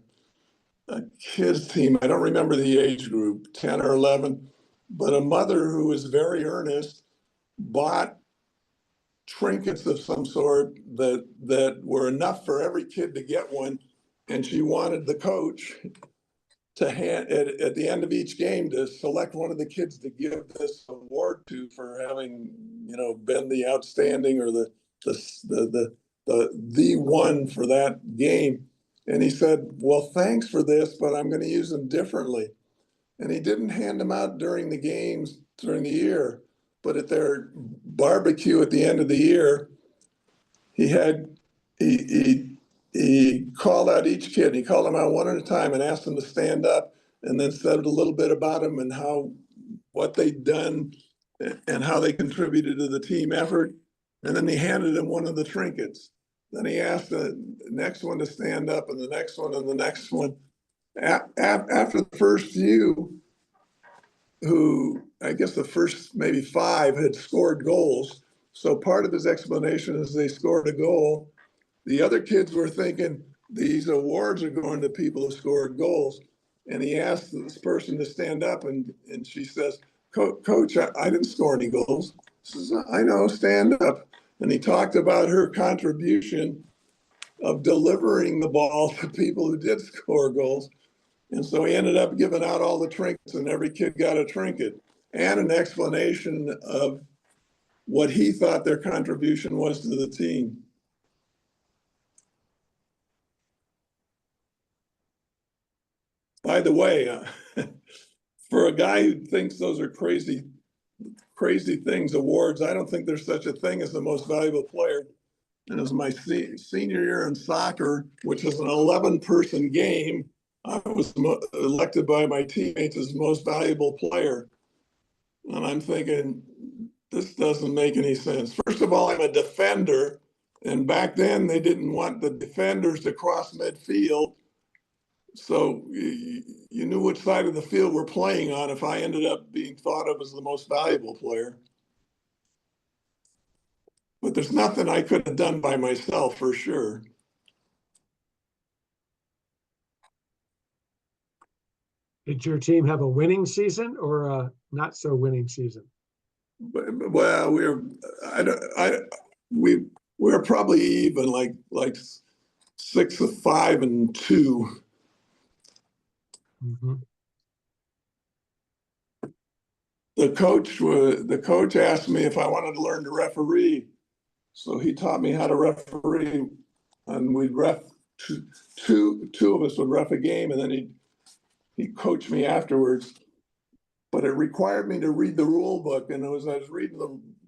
kids team. I don't remember the age group, 10 or 11, but a mother who was very earnest bought trinkets of some sort that were enough for every kid to get one, and she wanted the coach to hand at the end of each game to select one of the kids to give this award to for having, been the outstanding or the one for that game. And he said, well, thanks for this, but I'm going to use them differently. And he didn't hand them out during the games during the year, but at their barbecue at the end of the year, he had he called out each kid. He called them out one at a time and asked them to stand up, and then said a little bit about them and what they'd done and how they contributed to the team effort. And then he handed them one of the trinkets. Then he asked the next one to stand up, and the next one, and the next one. After the first few, who I guess the first maybe 5 had scored goals. So part of his explanation is they scored a goal. The other kids were thinking these awards are going to people who scored goals. And he asked this person to stand up, and she says, Coach, I didn't score any goals. She says, I know, stand up. And he talked about her contribution of delivering the ball to people who did score goals. And so he ended up giving out all the trinkets, and every kid got a trinket and an explanation of what he thought their contribution was to the team. By the way, for a guy who thinks those are crazy things, awards, I don't think there's such a thing as the most valuable player. And it was my senior year in soccer, which is an 11-person game. I was elected by my teammates as most valuable player. And I'm thinking, this doesn't make any sense. First of all, I'm a defender. And back then, they didn't want the defenders to cross midfield. So you knew which side of the field we're playing on if I ended up being thought of as the most valuable player. But there's nothing I could have done by myself, for sure. Did your team have a winning season or a not so winning season? Well, we're probably even like 6-5-2. Mm-hmm. The coach asked me if I wanted to learn to referee, so he taught me how to referee, and we'd ref two of us would ref a game, and then he coached me afterwards. But it required me to read the rule book, and as I was reading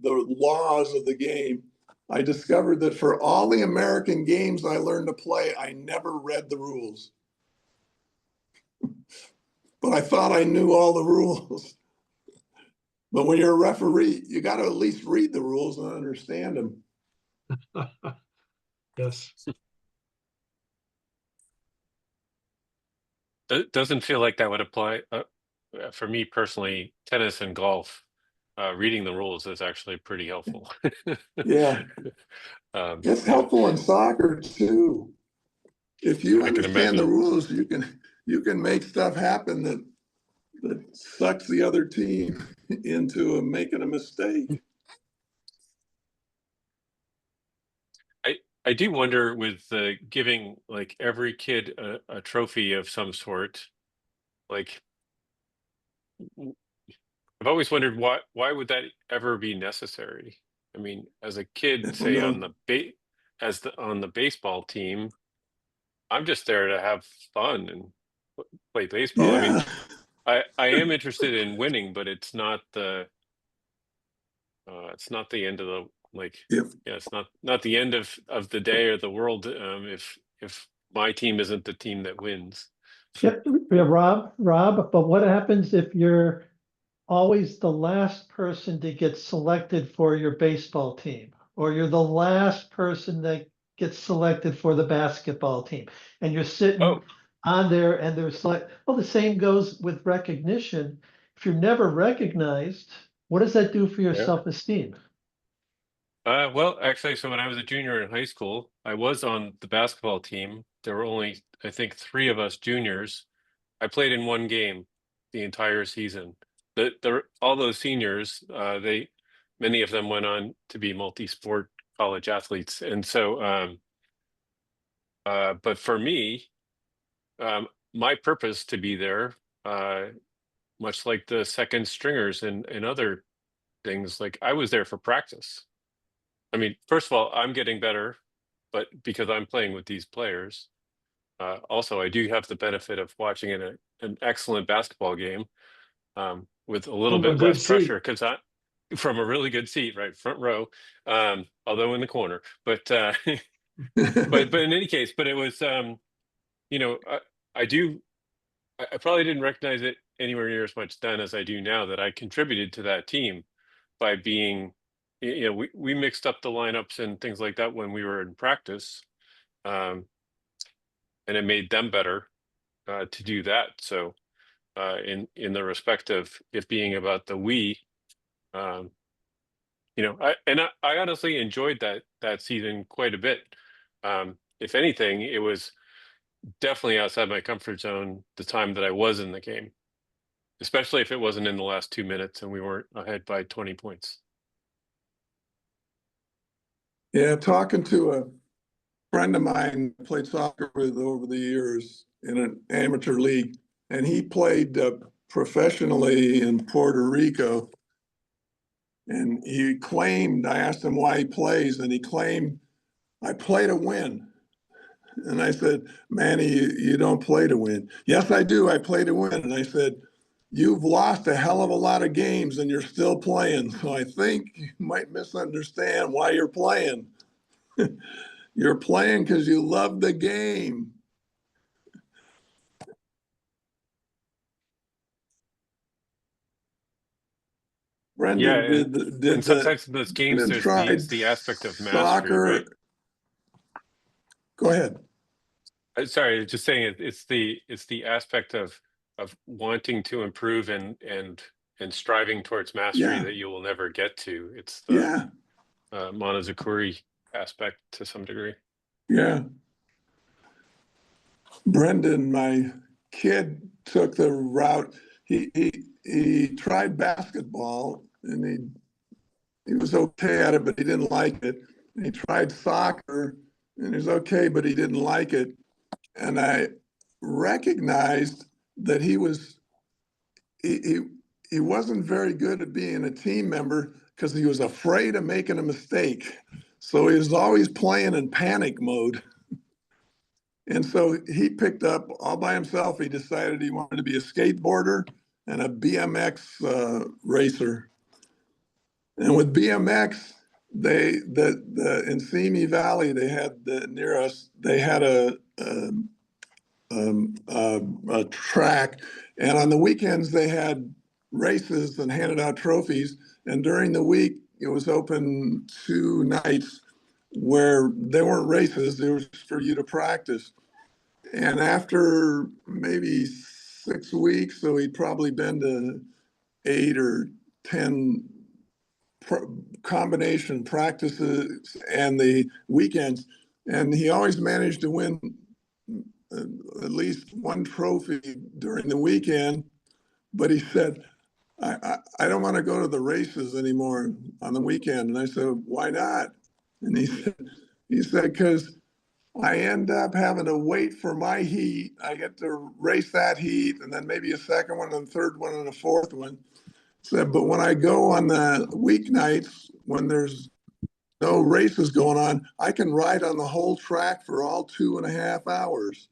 the laws of the game, I discovered that for all the American games I learned to play, I never read the rules. But I thought I knew all the rules. But when you're a referee, you got to at least read the rules and understand them. Yes. It doesn't feel like that would apply. For me personally, tennis and golf, reading the rules is actually pretty helpful. Yeah. It's helpful in soccer too. If you understand the rules, you can make stuff happen that sucks the other team into making a mistake. I do wonder with giving like every kid a trophy of some sort, like I've always wondered why would that ever be necessary? I mean, as a kid, say on the baseball team, I'm just there to have fun and play baseball. Yeah. I mean, I am interested in winning, but it's not the end of the it's not the end of the day or the world if my team isn't the team that wins. Yep, yeah, Rob, but what happens if you're always the last person to get selected for your baseball team? Or you're the last person that gets selected for the basketball team? And you're sitting Oh, on there and there's like, well, the same goes with recognition. If you're never recognized, what does that do for your yeah. self-esteem? Well, actually, so when I was a junior in high school, I was on the basketball team. There were only, I think, 3 of us juniors. I played in 1 game the entire season. All those seniors, many of them went on to be multi-sport college athletes. And so, but for me, my purpose to be there, much like the second stringers and other things, like I was there for practice. I mean, first of all, I'm getting better, but because I'm playing with these players. Also, I do have the benefit of watching an excellent basketball game with a little From a bit good less seat. pressure because I from a really good seat, right, front row, although in the corner. But but in any case, but it was you know, I probably didn't recognize it anywhere near as much then as I do now that I contributed to that team by being, we mixed up the lineups and things like that when we were in practice, um, and it made them better to do that. So in the respect of it being about the we, um, I honestly enjoyed that season quite a bit. If anything, it was definitely outside my comfort zone the time that I was in the game, especially if it wasn't in the last 2 minutes and we weren't ahead by 20 points. Yeah, talking to a friend of mine I played soccer with over the years in an amateur league, and he played professionally in Puerto Rico. And he claimed, I asked him why he plays, and he claimed, I play to win. And I said, Manny, you don't play to win. Yes, I do. I play to win. And I said, you've lost a hell of a lot of games and you're still playing. So I think you might misunderstand why you're playing. You're playing because you love the game. Yeah, Brendan, and sometimes in those games, Brendan there's tried the aspect of mastery, soccer. right? Go ahead. Sorry, just saying it's the aspect of wanting to improve and striving towards mastery Yeah, that you will never get to. It's the yeah, Monozukuri aspect to some degree. yeah. Brendan, my kid, took the route. He tried basketball and he was okay at it, but he didn't like it. And he tried soccer and he was okay, but he didn't like it. And I recognized that he he wasn't very good at being a team member because he was afraid of making a mistake. So he was always playing in panic mode. And so he picked up all by himself. He decided he wanted to be a skateboarder and a BMX racer. And with BMX, in Simi Valley, they had near us, they had a track, and on the weekends they had races and handed out trophies. And during the week, it was open 2 nights where there weren't races; it was for you to practice. And after maybe 6 weeks, so he'd probably been to 8 or 10 combination practices and the weekends. And he always managed to win at least 1 trophy during the weekend. But he said, I don't want to go to the races anymore on the weekend. And I said, why not? And he said, because I end up having to wait for my heat. I get to race that heat and then maybe a second one and a third one and a fourth one. Said, but when I go on the weeknights, when there's no races going on, I can ride on the whole track for all 2.5 hours.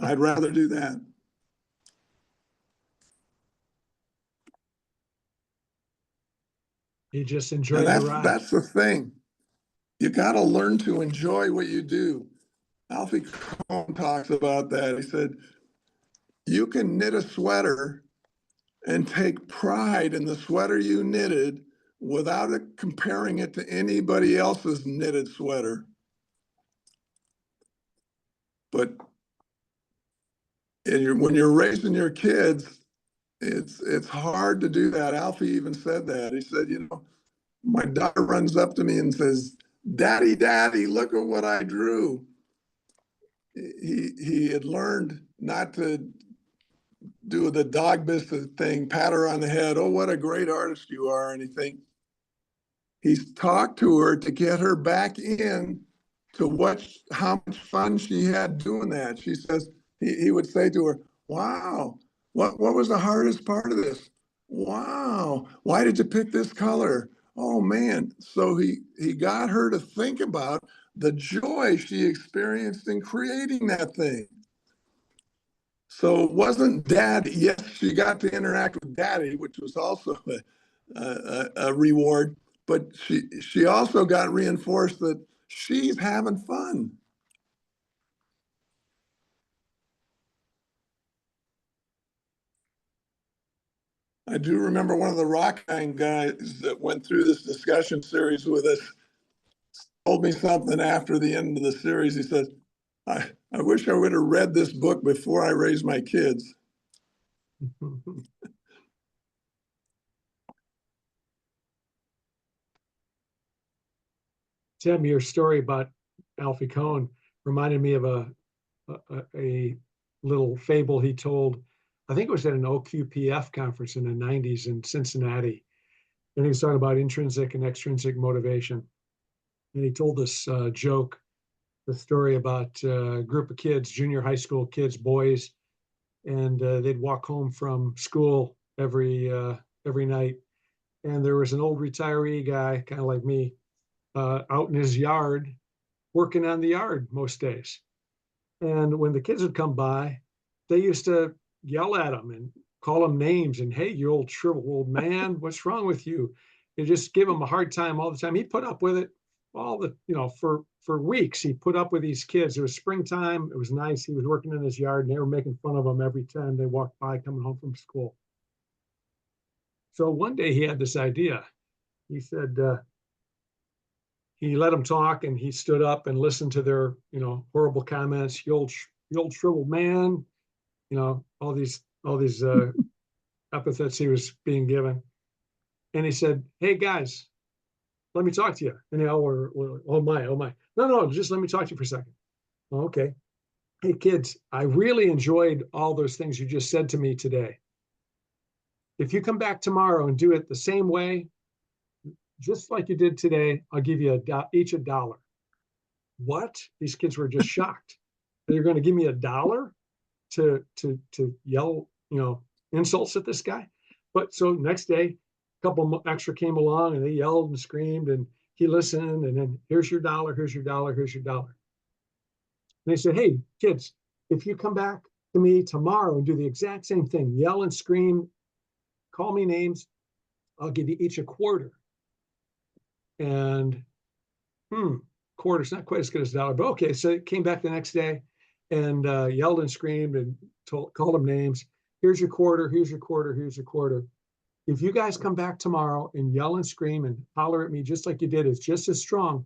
I'd rather do that. He just And enjoyed the ride. that's the thing. You got to learn to enjoy what you do. Alfie Kohn talks about that. He said, you can knit a sweater and take pride in the sweater you knitted without comparing it to anybody else's knitted sweater. But when you're raising your kids, it's hard to do that. Alfie even said that. He said, you know, my daughter runs up to me and says, Daddy, Daddy, look at what I drew. He had learned not to do the dog biscuit thing, pat her on the head. Oh, what a great artist you are. And he's talked to her to get her back in to how much fun she had doing that. She says, he would say to her, wow, what was the hardest part of this? Wow, why did you pick this color? Oh man. So he got her to think about the joy she experienced in creating that thing. So it wasn't Dad. Yes, she got to interact with Daddy, which was also a reward, but she also got reinforced that she's having fun. I do remember one of the Rockine guys that went through this discussion series with us told me something after the end of the series. He said, I wish I would have read this book before I raised my kids. Tim, your story about Alfie Kohn reminded me of a little fable he told. I think it was at an OQPF conference in the 90s in Cincinnati. And he was talking about intrinsic and extrinsic motivation. And he told this joke, the story about a group of kids, junior high school kids, boys, and they'd walk home from school every night. And there was an old retiree guy, kind of like me, out in his yard, working on the yard most days. And when the kids would come by, they used to yell at him and call him names and, hey, you old shriveled old man, what's wrong with you? You just give him a hard time all the time. He put up with it for weeks. He put up with these kids. It was springtime. It was nice. He was working in his yard and they were making fun of him every time they walked by coming home from school. So one day he had this idea. He said, he let them talk and he stood up and listened to their, horrible comments. You old shriveled man, all these epithets he was being given. And he said, hey guys, let me talk to you. And they all were, oh my. No, just let me talk to you for a second. Oh, okay. Hey kids, I really enjoyed all those things you just said to me today. If you come back tomorrow and do it the same way, just like you did today, I'll give you each $1. What? These kids were just shocked. You're going to give me $1 to yell, insults at this guy? But so next day, a couple extra came along and they yelled and screamed and he listened and then here's your $1, here's your $1, here's your $1. And they said, hey kids, if you come back to me tomorrow and do the exact same thing, yell and scream, call me names, I'll give you each $0.25. And quarter's not quite as good as $1, but okay. So it came back the next day and yelled and screamed and called them names. Here's your $0.25, here's your $0.25, here's your $0.25. If you guys come back tomorrow and yell and scream and holler at me just like you did, it's just as strong,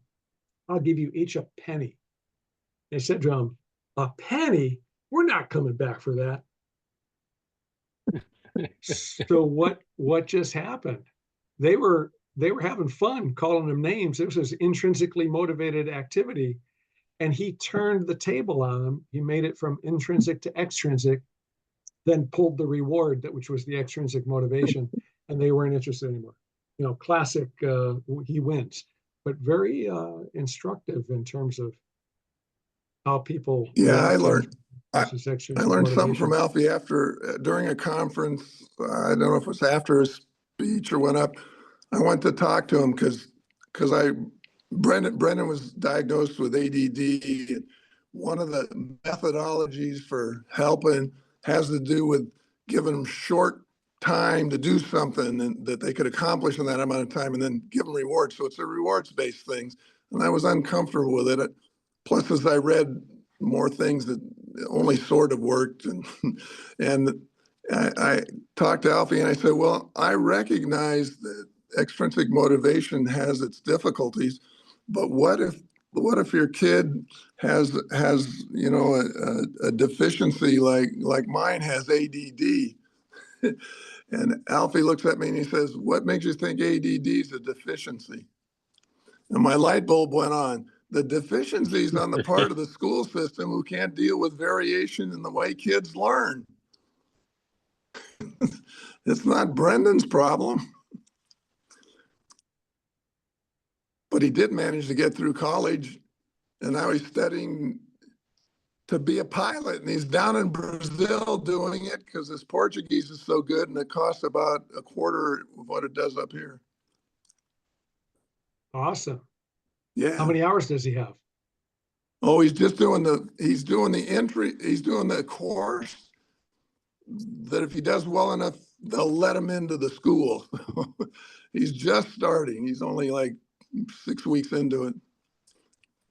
I'll give you each $0.01. They said to him, $0.01? We're not coming back for that. So what just happened? They were having fun calling them names. This was intrinsically motivated activity. And he turned the table on them. He made it from intrinsic to extrinsic, then pulled the reward, which was the extrinsic motivation, and they weren't interested anymore. Classic, he wins, but very instructive in terms of how people. Yeah, I learned something from Alfie during a conference. I don't know if it was after his speech or went up. I went to talk to him because Brendan was diagnosed with ADD. And one of the methodologies for helping has to do with giving them short time to do something and that they could accomplish in that amount of time and then give them rewards. So it's a rewards-based thing. And I was uncomfortable with it. Plus, as I read more things that only sort of worked. And I talked to Alfie and I said, well, I recognize that extrinsic motivation has its difficulties, but what if your kid has you know a deficiency like mine has ADD? And Alfie looks at me and he says, what makes you think ADD is a deficiency? And my light bulb went on. The deficiencies on the part of the school system who can't deal with variation in the way kids learn. It's not Brendan's problem. But he did manage to get through college, and now he's studying to be a pilot, and he's down in Brazil doing it because his Portuguese is so good, and it costs about a quarter of what it does up here. Awesome. Yeah. How many hours does he have? Oh, he's doing the course that if he does well enough, they'll let him into the school. He's just starting. He's only like 6 weeks into it.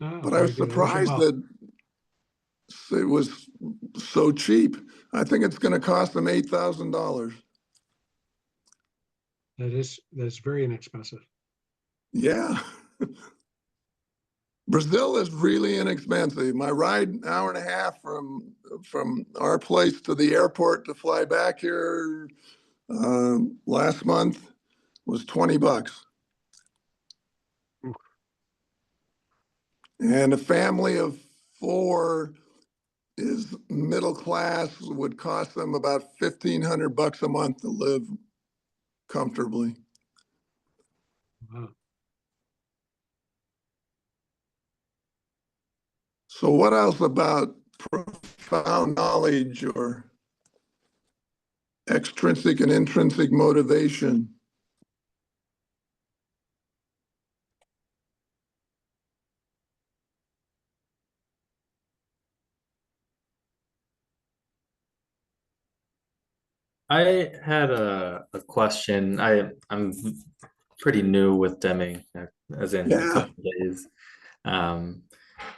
Oh, But I was very good. I wish him surprised well. that it was so cheap. I think it's going to cost them $8,000. That's very inexpensive. Yeah. Brazil is really inexpensive. My ride, an hour and a half from our place to the airport to fly back here last month was $20. Ooh. And a family of 4 is middle class, would cost them about $1,500 a month to live comfortably. Wow. So what else about profound knowledge or extrinsic and intrinsic motivation? I had a question. I'm pretty new with Deming, as in a Yeah, couple of days. Um,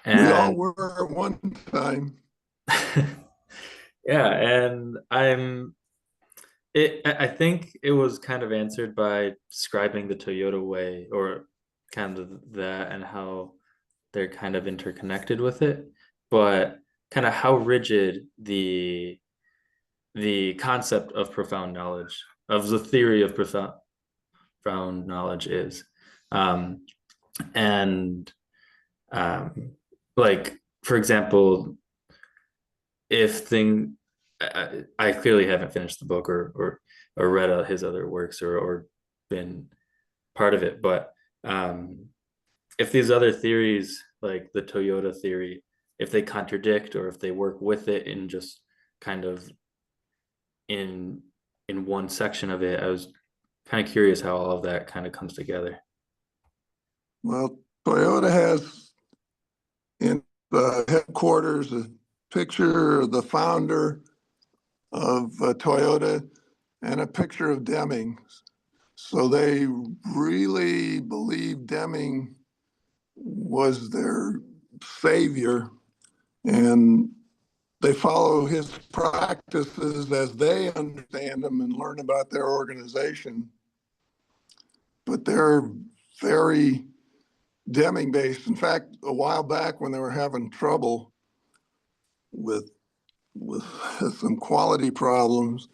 we all and were at one time. yeah, and I think it was kind of answered by describing the Toyota way, or kind of that, and how they're kind of interconnected with it, but kind of how rigid the concept of profound knowledge, of the theory of profound knowledge is. Um, and like, for example, if thing, I clearly haven't finished the book or read his other works or been part of it, but if these other theories, like the Toyota theory, if they contradict or if they work with it in just kind of in one section of it, I was kind of curious how all of that kind of comes together. Well, Toyota has in the headquarters a picture of the founder of Toyota and a picture of Deming. So they really believe Deming was their savior, and they follow his practices as they understand them and learn about their organization. But they're very Deming based. In fact, a while back when they were having trouble with some quality problems,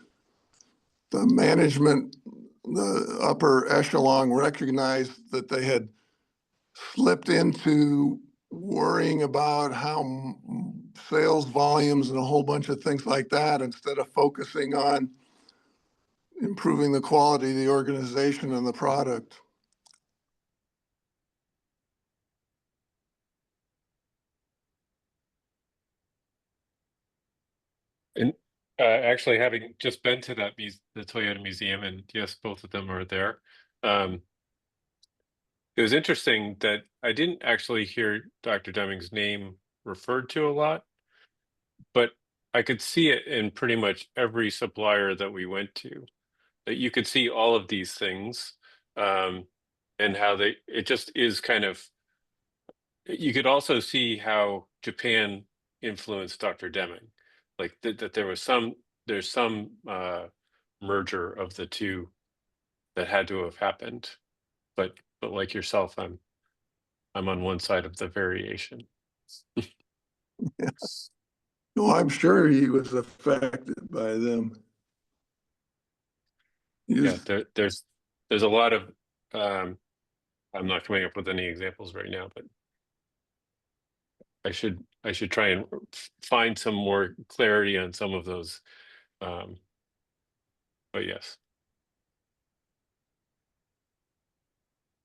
the management, the upper echelon recognized that they had slipped into worrying about how sales volumes and a whole bunch of things like that instead of focusing on improving the quality of the organization and the product. And actually, having just been to the Toyota Museum, and yes, both of them are there. It was interesting that I didn't actually hear Dr. Deming's name referred to a lot, but I could see it in pretty much every supplier that we went to. That you could see all of these things, and how it just is kind of. You could also see how Japan influenced Dr. Deming, like that there's some merger of the two that had to have happened. But like yourself, I'm on one side of the variation. No, I'm sure he was affected by them. Yeah, there's a lot of I'm not coming up with any examples right now, but I should try and find some more clarity on some of those. But yes,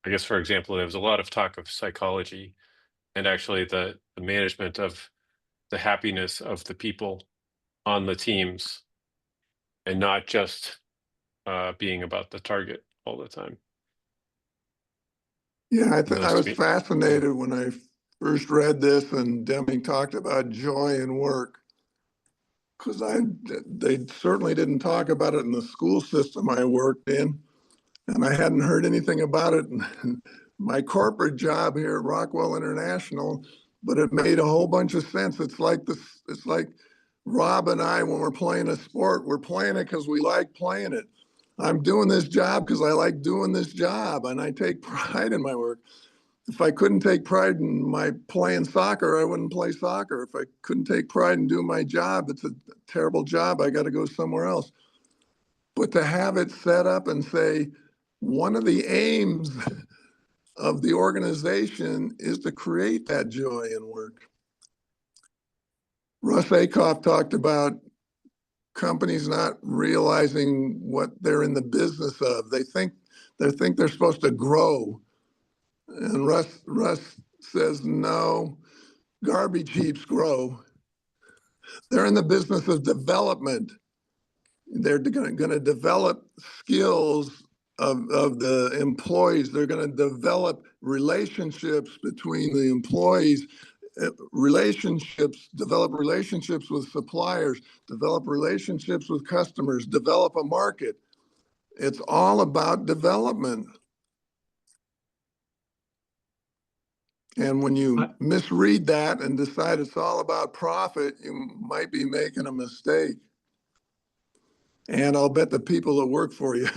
I guess, for example, there was a lot of talk of psychology and actually the management of the happiness of the people on the teams, and not just being about the target all the time. Yeah, I Those was to me- fascinated when I first read this and Deming talked about joy in work. Because they certainly didn't talk about it in the school system I worked in, and I hadn't heard anything about it in my corporate job here at Rockwell International. But it made a whole bunch of sense. It's like this. It's like Rob and I, when we're playing a sport, we're playing it because we like playing it. I'm doing this job because I like doing this job, and I take pride in my work. If I couldn't take pride in my playing soccer, I wouldn't play soccer. If I couldn't take pride in doing my job, it's a terrible job. I got to go somewhere else. But to have it set up and say, one of the aims of the organization is to create that joy in work. Russ Akoff talked about companies not realizing what they're in the business of. They think they're supposed to grow. And Russ says, no, garbage heaps grow. They're in the business of development. They're going to develop skills of the employees. They're going to develop relationships between the employees, develop relationships with suppliers, develop relationships with customers, develop a market. It's all about development. And when you misread that and decide it's all about profit, you might be making a mistake. And I'll bet the people that work for you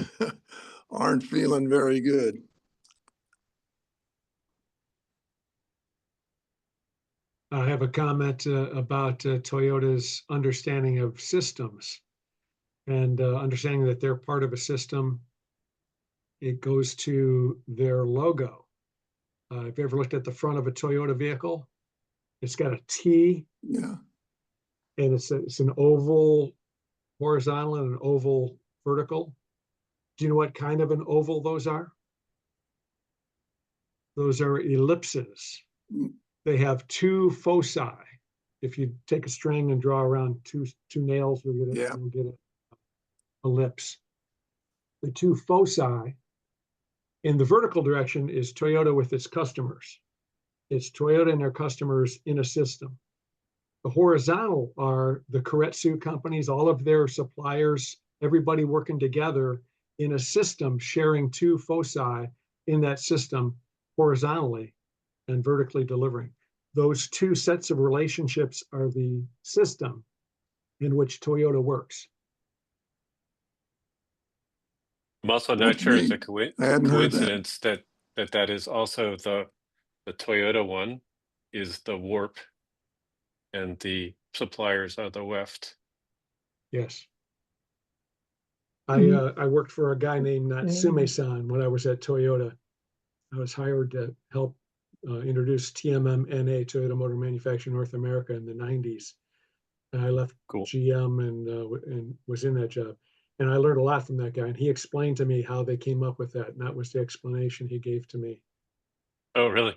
aren't feeling very good. I have a comment about Toyota's understanding of systems and understanding that they're part of a system. It goes to their logo. If you ever looked at the front of a Toyota vehicle, it's got a T. Yeah. And it's an oval horizontal and an oval vertical. Do you know what kind of an oval those are? Those are ellipses. They have two foci. If you take a string and draw around two nails, you'll get an ellipse. The two foci in the vertical direction is Toyota with its customers. It's Toyota and their customers in a system. The horizontal are the Keiretsu companies, all of their suppliers, everybody working together in a system, sharing two foci in that system horizontally and vertically delivering. Those two sets of relationships are the system in which Toyota works. I'm also not sure it's a coincidence that is also the Toyota one is the warp and the suppliers are the weft. Yes. I worked for a guy named Natsume-san when I was at Toyota. I was hired to help introduce TMM-NA, Toyota Motor Manufacturing North America, in the 90s. And I left GM and was in that job. And I learned a lot from that guy. And he explained to me how they came up with that. And that was the explanation he gave to me. Oh, really?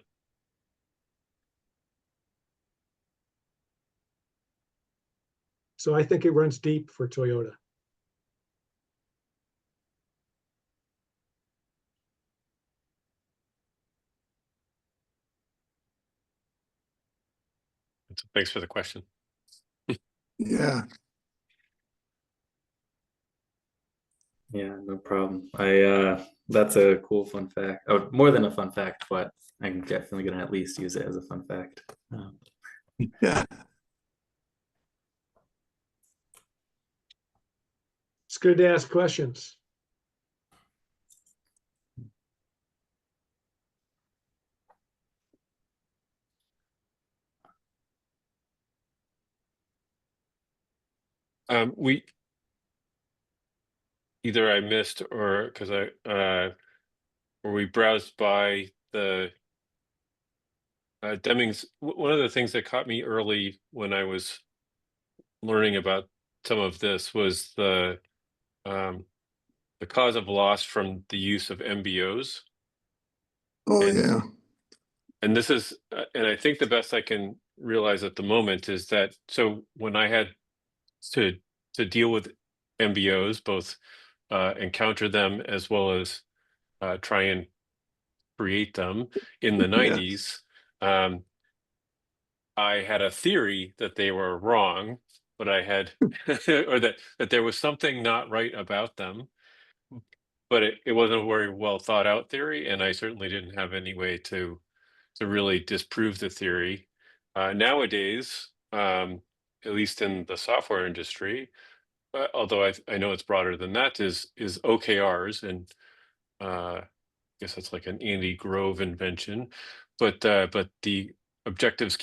So I think it runs deep for Toyota. Thanks for the question. Yeah. Yeah, no problem. That's a cool fun fact. Oh, more than a fun fact, but I'm definitely gonna at least use it as a fun fact. Yeah. good to ask questions. We either I missed or because or we browsed by the Deming's. One of the things that caught me early when I was learning about some of this was the cause of loss from the use of MBOs. Oh, And yeah. and this is and I think the best I can realize at the moment is that, so when I had to deal with MBOs, both encounter them as well as try and create them in the Yes. 90s, I had a theory that they were wrong, but I had or that there was something not right about them, but it wasn't a very well thought out theory, and I certainly didn't have any way to really disprove the theory. Nowadays, at least in the software industry, although I know it's broader than that, is OKRs, and I guess that's like an Andy Grove invention, but the objectives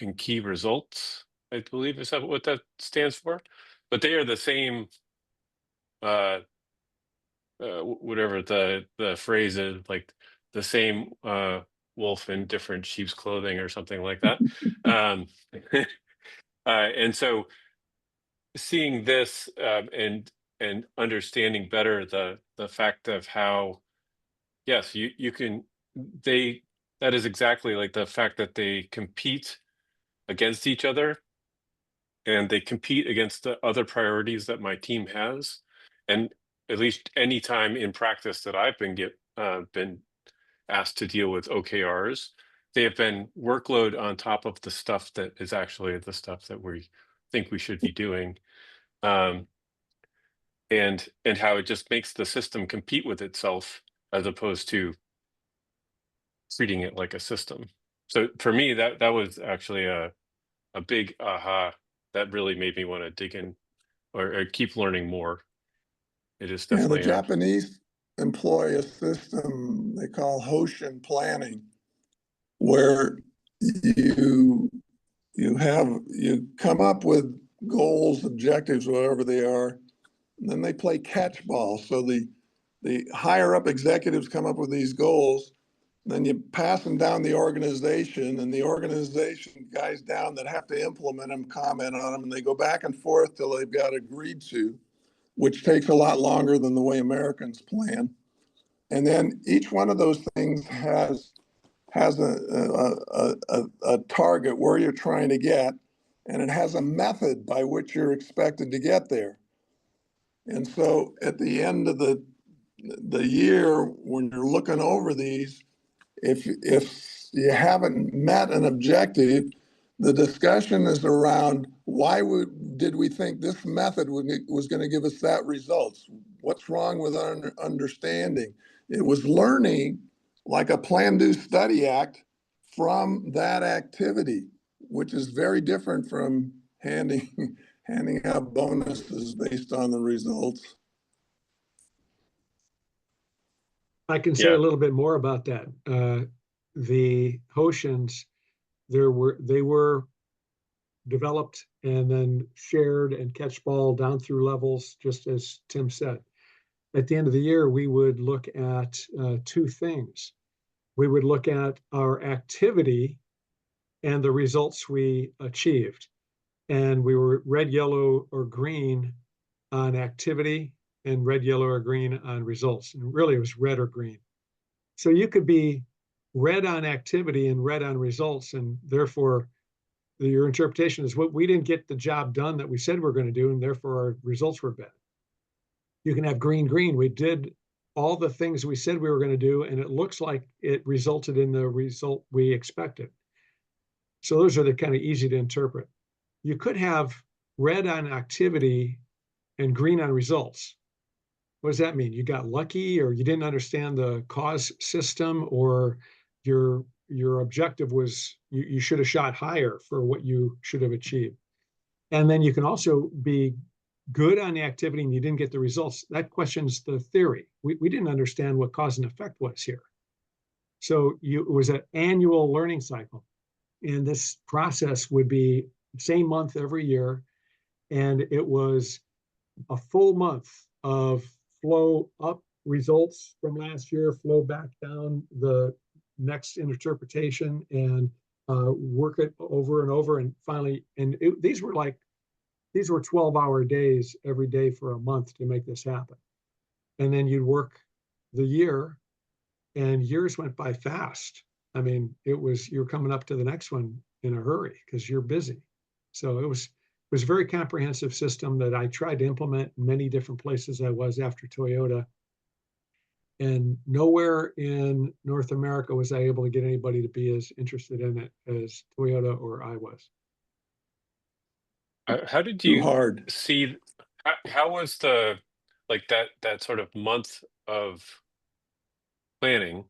and key results, I believe, is that what that stands for? But they are the same. Whatever the phrase is, like the same wolf in different sheep's clothing or something like that. um, and so seeing this, and understanding better the fact of how, yes, you can, they, that is exactly like the fact that they compete against each other, and they compete against the other priorities that my team has. And at least any time in practice that I've been asked to deal with OKRs, they have been workload on top of the stuff that is actually the stuff that we think we should be doing. And how it just makes the system compete with itself as opposed to treating it like a system. So for me, that was actually a big aha that really made me want to dig in, or keep learning more. It is Yeah, the definitely Japanese employ a system they call Hoshin planning, where you you come up with goals, objectives, whatever they are, and then they play catch ball. So the higher up executives come up with these goals, then you pass them down the organization, and the organization guys down that have to implement them comment on them, and they go back and forth till they've got agreed to, which takes a lot longer than the way Americans plan. And then each one of those things has a target where you're trying to get, and it has a method by which you're expected to get there. And so at the end of the year, when you're looking over these, if you haven't met an objective, the discussion is around why did we think this method was going to give us that results? What's wrong with our understanding? It was learning like a plan, do, study act from that activity, which is very different from handing out bonuses based on the results. I can say a little bit more about that. The Hoshins, they were developed and then shared and catch ball down through levels, just as Tim said. At the end of the year, we would look at two things. We would look at our activity and the results we achieved. And we were red, yellow, or green on activity, and red, yellow, or green on results. And really, it was red or green. So you could be red on activity and red on results, and therefore your interpretation is, what we didn't get the job done that we said we're going to do, and therefore our results were bad. You can have green, green. We did all the things we said we were going to do, and it looks like it resulted in the result we expected. So those are the kind of easy to interpret. You could have red on activity and green on results. What does that mean? You got lucky, or you didn't understand the cause system, or your objective was you should have shot higher for what you should have achieved. And then you can also be good on the activity and you didn't get the results, that questions the theory. We didn't understand what cause and effect was here. So it was an annual learning cycle. And this process would be the same month every year. And it was a full month of flow up results from last year, flow back down the next interpretation, and work it over and over. And finally, these were 12-hour days every day for a month to make this happen. And then you'd work the year, and years went by fast. I mean, you're coming up to the next one in a hurry because you're busy. So it was a very comprehensive system that I tried to implement in many different places I was after Toyota. And nowhere in North America was I able to get anybody to be as interested in it as Toyota or I was. How did Too you hard. see? How was the that sort of month of planning?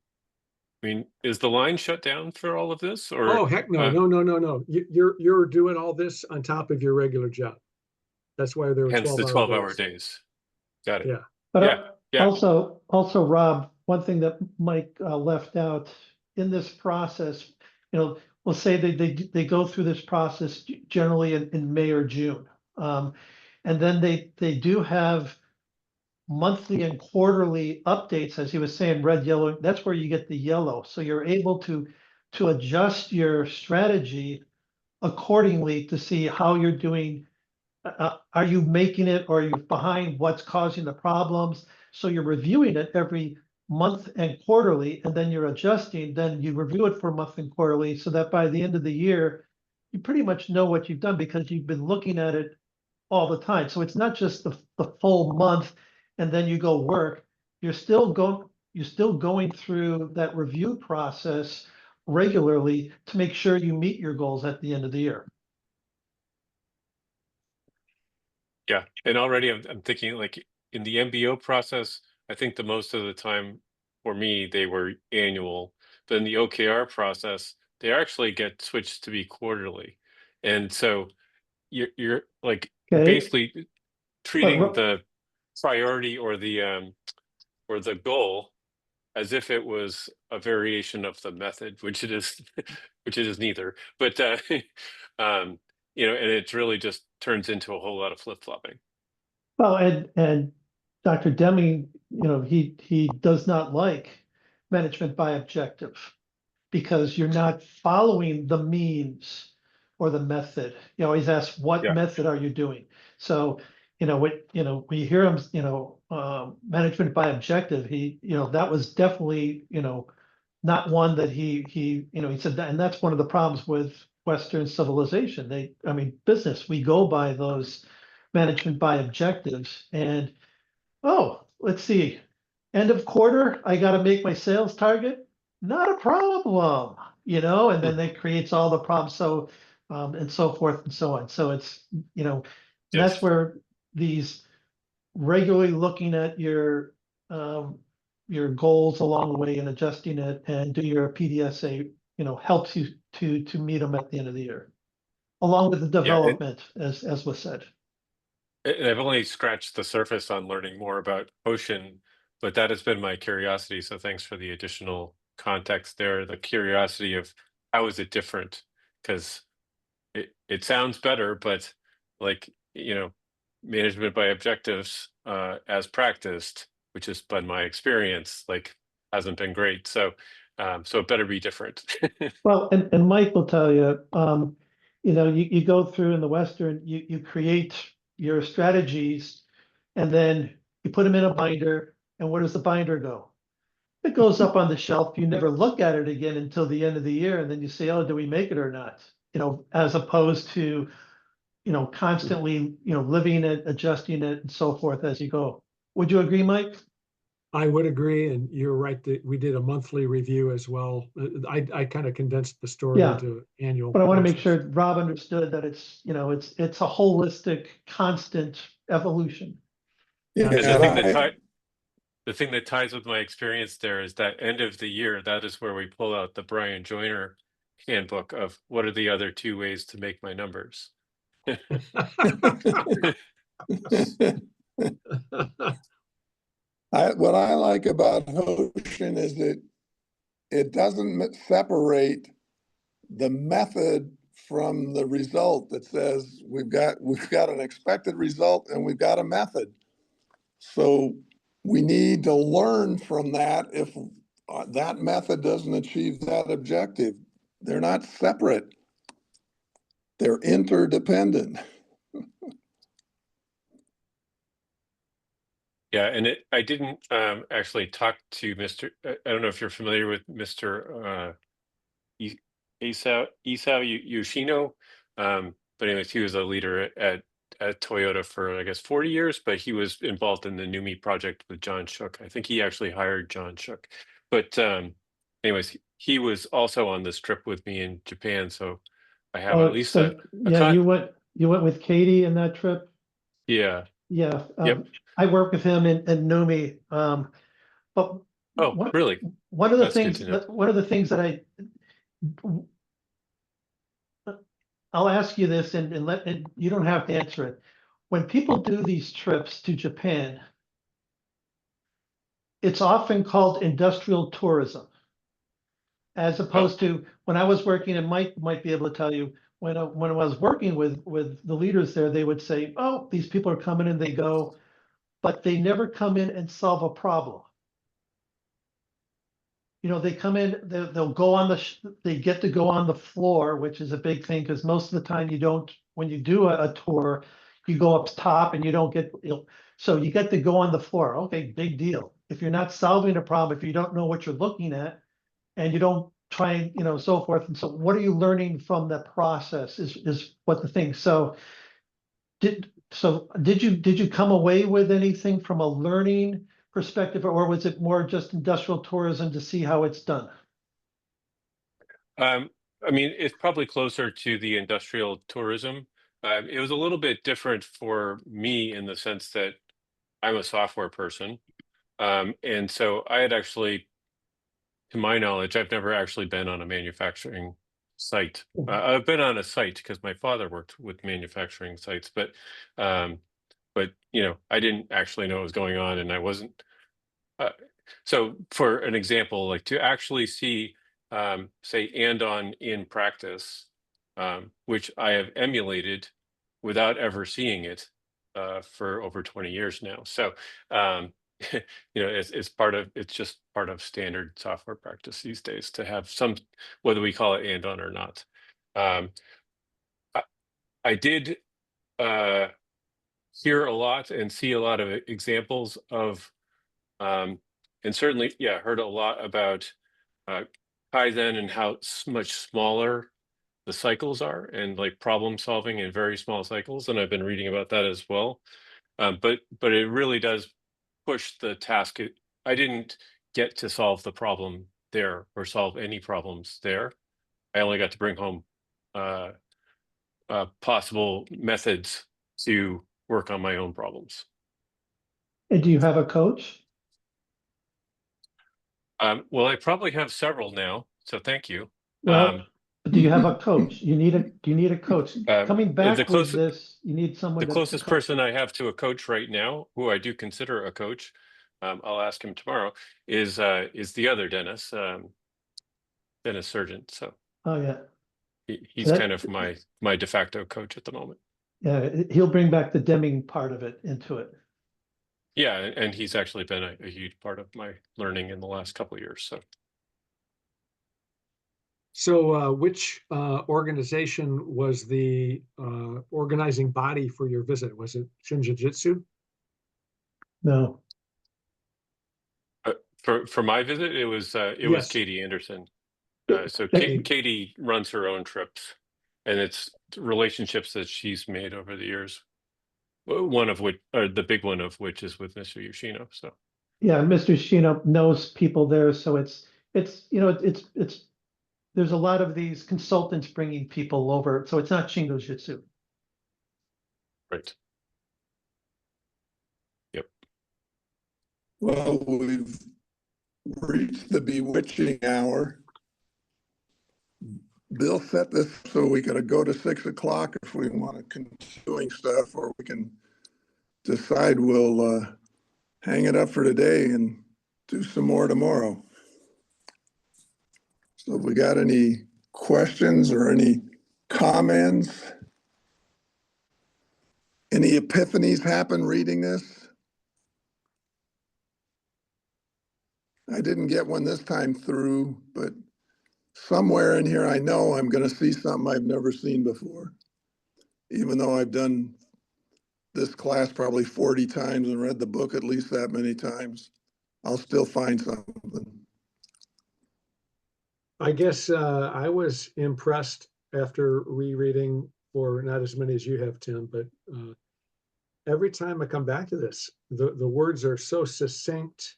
I mean, is the line shut down for all of this, or Oh, heck no, no. You're doing all this on top of your regular job. That's why there were hence the 12-hour 12-hour days. days? Got it. Yeah. But Yeah. also, Rob, one thing that Mike left out in this process, we'll say they go through this process generally in May or June. And then they do have monthly and quarterly updates, as he was saying, red, yellow, that's where you get the yellow. So you're able to adjust your strategy accordingly to see how you're doing. Are you making it, or are you behind? What's causing the problems? So you're reviewing it every month and quarterly, and then you're adjusting. Then you review it for month and quarterly, so that by the end of the year, you pretty much know what you've done because you've been looking at it all the time. So it's not just the full month and then you go work. You're still going through that review process regularly to make sure you meet your goals at the end of the year. Yeah, and already I'm thinking like in the MBO process, I think the most of the time for me they were annual. But in the OKR process, they actually get switched to be quarterly, and so you're like Okay. basically treating But- the priority or the goal as if it was a variation of the method, which it is, which it is neither. But and it really just turns into a whole lot of flip-flopping. Well, and Dr. Deming, he does not like management by objective because you're not following the means or the method. You always ask, what Yeah. method are you doing? So, we hear him, management by objective. That was definitely, not one that he said that, and that's one of the problems with Western civilization. Business, we go by those management by objectives. And let's see, end of quarter, I got to make my sales target. Not a problem, and then that creates all the problems. So, and so forth and so on. So it's, that's where these regularly looking at your goals along the way and adjusting it and do your PDSA, helps you to meet them at the end of the year, along with the development, as was said. And I've only scratched the surface on learning more about Ocean, but that has been my curiosity. So thanks for the additional context there. The curiosity of how is it different? Because it sounds better, but like, management by objectives as practiced, which has been my experience, like hasn't been great. So it better be different. Well, and Mike will tell you, you go through in the Western, you create your strategies and then you put them in a binder. And where does the binder go? It goes up on the shelf. You never look at it again until the end of the year. And then you say, oh, do we make it or not? As opposed to, constantly, living it, adjusting it and so forth as you go. Would you agree, Mike? I would agree, and you're right that we did a monthly review as well. I kind of condensed the story into annual. But I want to make sure Rob understood that it's a holistic, constant evolution. Yeah, The thing that ties with my experience there is that end of the year, that is where we pull out the Brian Joyner handbook of what are the other two ways to make my numbers. What I like about Hoshin is that it doesn't separate the method from the result. That says we've got an expected result and we've got a method. So we need to learn from that if that method doesn't achieve that objective. They're not separate. They're interdependent. Yeah, and I didn't actually talk to Mr. I don't know if you're familiar with Mr. Isao Yoshino, but anyways, he was a leader at Toyota for I guess 40 years, but he was involved in the NUMMI project with John Shook. I think he actually hired John Shook, but anyways, he was also on this trip with me in Japan, so I have at least So yeah, you went with Katie in that trip. Yeah. Yeah. Yep. I work with him in Numi. But Oh, really? one of the That's good things to know. one of the things that I'll ask you this and you don't have to answer it. When people do these trips to Japan, it's often called industrial tourism. As opposed to when I was working, and Mike might be able to tell you, when I was working with the leaders there, they would say, oh, these people are coming and they go, but they never come in and solve a problem. You know, they come in, they'll go on they get to go on the floor, which is a big thing because most of the time you don't, when you do a tour, you go up top and you don't get, so you get to go on the floor. Okay, big deal. If you're not solving a problem, if you don't know what you're looking at and you don't try and, so forth. And so what are you learning from the process is what the thing. So did you come away with anything from a learning perspective, or was it more just industrial tourism to see how it's done? I mean, it's probably closer to the industrial tourism. It was a little bit different for me in the sense that I'm a software person. And so I had actually, to my knowledge, I've never actually been on a manufacturing site. I've been on a site because my father worked with manufacturing sites, but I didn't actually know what was going on, and I wasn't. So for an example, like to actually see, say, Andon in practice, which I have emulated without ever seeing it for over 20 years now. So, it's just part of standard software practice these days to have some, whether we call it Andon or not. I did hear a lot and see a lot of examples of, and certainly, yeah, heard a lot about Kaizen and how much smaller the cycles are, and like problem solving in very small cycles. And I've been reading about that as well. But it really does push the task. I didn't get to solve the problem there or solve any problems there. I only got to bring home possible methods to work on my own problems. And do you have a coach? Well, I probably have several now, so thank you. Well, do you have a coach? Do you need a coach? Coming back with this, you need someone The closest person I have to a coach right now, who I do consider a coach, I'll ask him tomorrow, is the other Dennis, Dennis Surgeon. So oh yeah, he's kind of my de facto coach at the moment. Yeah, he'll bring back the Deming part of it into it. Yeah, and he's actually been a huge part of my learning in the last couple of years. So which organization was the organizing body for your visit? Was it Shinjitsu? No. For my visit, it was Yes. Katie Anderson. So Katie runs her own trips, and it's relationships that she's made over the years. One of which, or the big one of which, is with Mr. Yoshino. So yeah, Mr. Yoshino knows people there, so it's there's a lot of these consultants bringing people over, so it's not Shingo Jitsu. Right. Yep. Well, we've reached the bewitching hour. Bill set this so we could go to 6 o'clock if we want to continue doing stuff, or we can decide we'll hang it up for today and do some more tomorrow. So if we got any questions or any comments, any epiphanies happen reading this? I didn't get one this time through, but somewhere in here I know I'm going to see something I've never seen before. Even though I've done this class probably 40 times and read the book at least that many times, I'll still find something. I guess I was impressed after rereading, for not as many as you have, Tim, but every time I come back to this, the words are so succinct.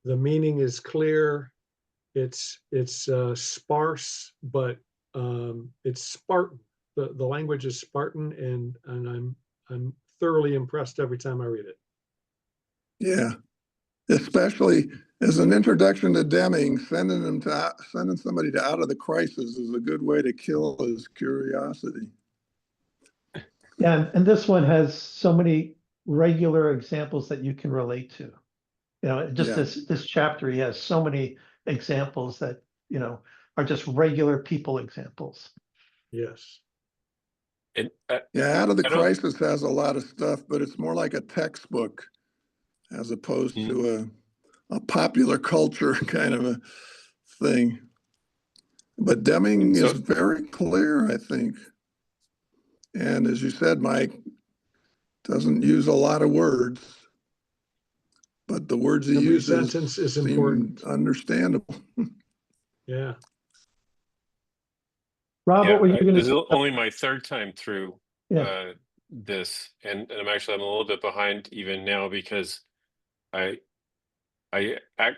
The meaning is clear. It's sparse, but it's Spartan. The language is Spartan, and I'm thoroughly impressed every time I read it. Yeah, especially as an introduction to Deming, sending somebody to Out of the Crisis is a good way to kill his curiosity. Yeah, and this one has so many regular examples that you can relate to. You know, just Yeah. this chapter, he has so many examples that, you know, are just regular people examples. Yes. And Yeah, Out of the I don't. Crisis has a lot of stuff, but it's more like a textbook as opposed to a popular culture kind of a thing. But Deming is very clear, I think. And as you said, Mike, doesn't use a lot of words, but the words he Every uses sentence is seem important. understandable. Yeah. Rob, what were you going This to is say? only my third time through Yeah. this, and I'm a little bit behind even now because I yeah, I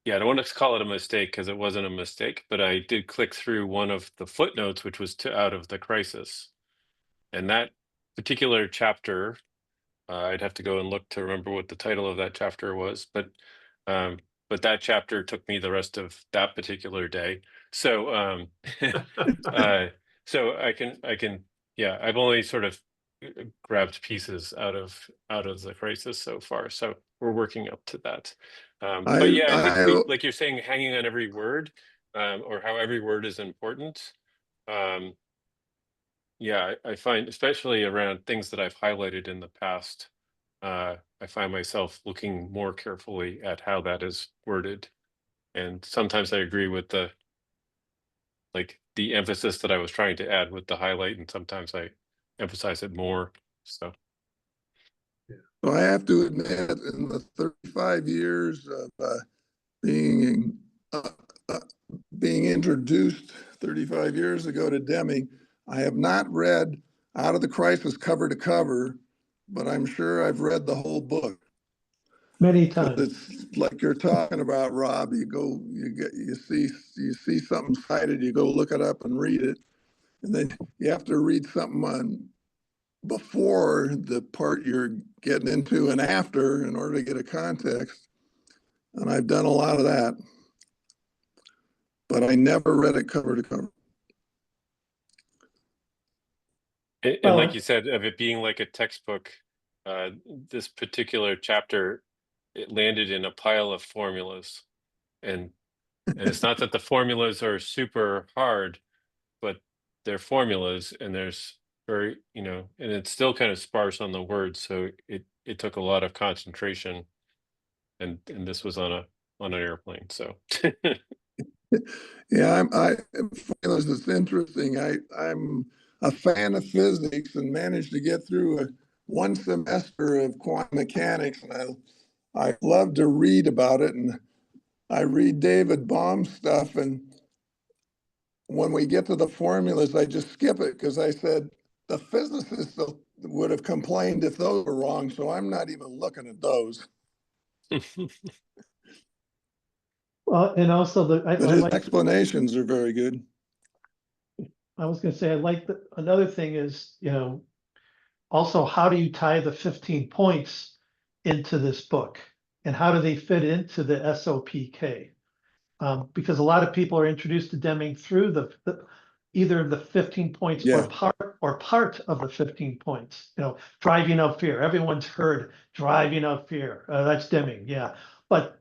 don't want to call it a mistake because it wasn't a mistake, but I did click through one of the footnotes, which was to Out of the Crisis, and that particular chapter, I'd have to go and look to remember what the title of that chapter was, but that chapter took me the rest of that particular day. So so I can yeah, I've only sort of grabbed pieces out of the Crisis so far, so we're working up to that. But yeah, like you're saying, hanging on every word, or how every word is important. Yeah, I find, especially around things that I've highlighted in the past, I find myself looking more carefully at how that is worded. And sometimes I agree with the emphasis that I was trying to add with the highlight, and sometimes I emphasize it more. So I have to admit, in the 35 years of being uh, uh, being introduced 35 years ago to Deming, I have not read Out of the Crisis cover to cover, but I'm sure I've read the whole book. Many Because times. it's like you're talking about, Rob. You see something cited, you go look it up and read it, and then you have to read something on before the part you're getting into and after in order to get a context. And I've done a lot of that, but I never read it cover to cover. and like you said, of it being like a textbook, this particular chapter, it landed in a pile of formulas, and it's not that the formulas are super hard, but they're formulas, and there's very, and it's still kind of sparse on the words, so it took a lot of concentration, and this was on an airplane, so Yeah, it's interesting. I'm a fan of physics and managed to get through one semester of quantum mechanics, and I love to read about it. And I read David Bohm's stuff, and when we get to the formulas, I just skip it because I said the physicists would have complained if those were wrong, so I'm not even looking at those. Well, and also But his explanations are very good. I was going to say, another thing is, also, how do you tie the 15 points into this book? And how do they fit into the SOPK? Because a lot of people are introduced to Deming through either the 15 points Yeah. or part of the 15 points. You know, driving out fear. Everyone's heard driving out fear. That's Deming, yeah. But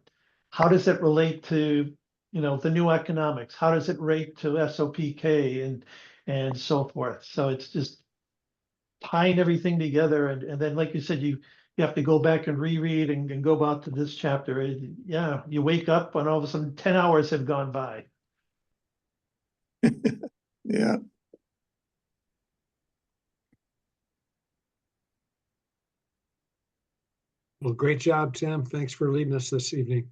how does it relate to, you know, the new economics? How does it relate to SOPK and so forth? So it's just tying everything together, and then, like you said, you have to go back and reread and go back to this chapter. Yeah, you wake up and all of a sudden 10 hours have gone by. Yeah. Well, great job, Tim. Thanks for leading us this evening.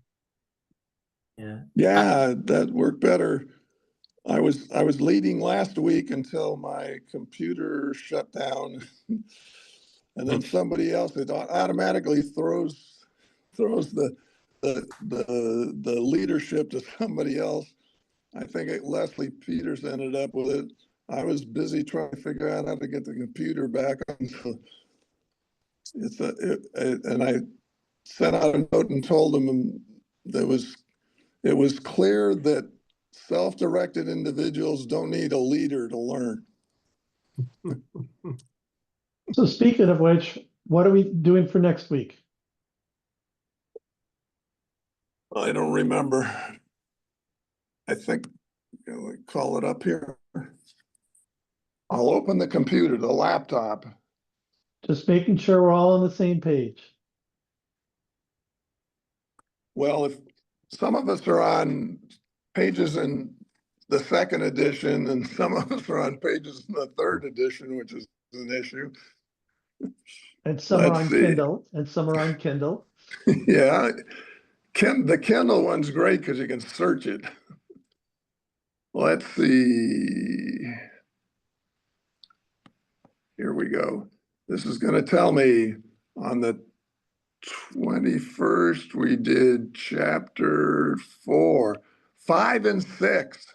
Yeah. Yeah, that worked better. I was leading last week until my computer shut down. And then somebody else, it automatically throws the leadership to somebody else. I think Leslie Peters ended up with it. I was busy trying to figure out how to get the computer back on. So and I sent out a note and told them that it was clear that self-directed individuals don't need a leader to learn. So speaking of which, what are we doing for next week? I don't remember. I think, call it up here. I'll open the computer, the laptop. Just making sure we're all on the same page. Well, if some of us are on pages in the second edition and some of us are on pages in the third edition, which is an issue. And some are Let's on see. Kindle, and some are on Kindle. Yeah, the Kindle one's great because you can search it. Let's see. Here we go. This is going to tell me on the 21st, we did chapter 4, 5, and 6.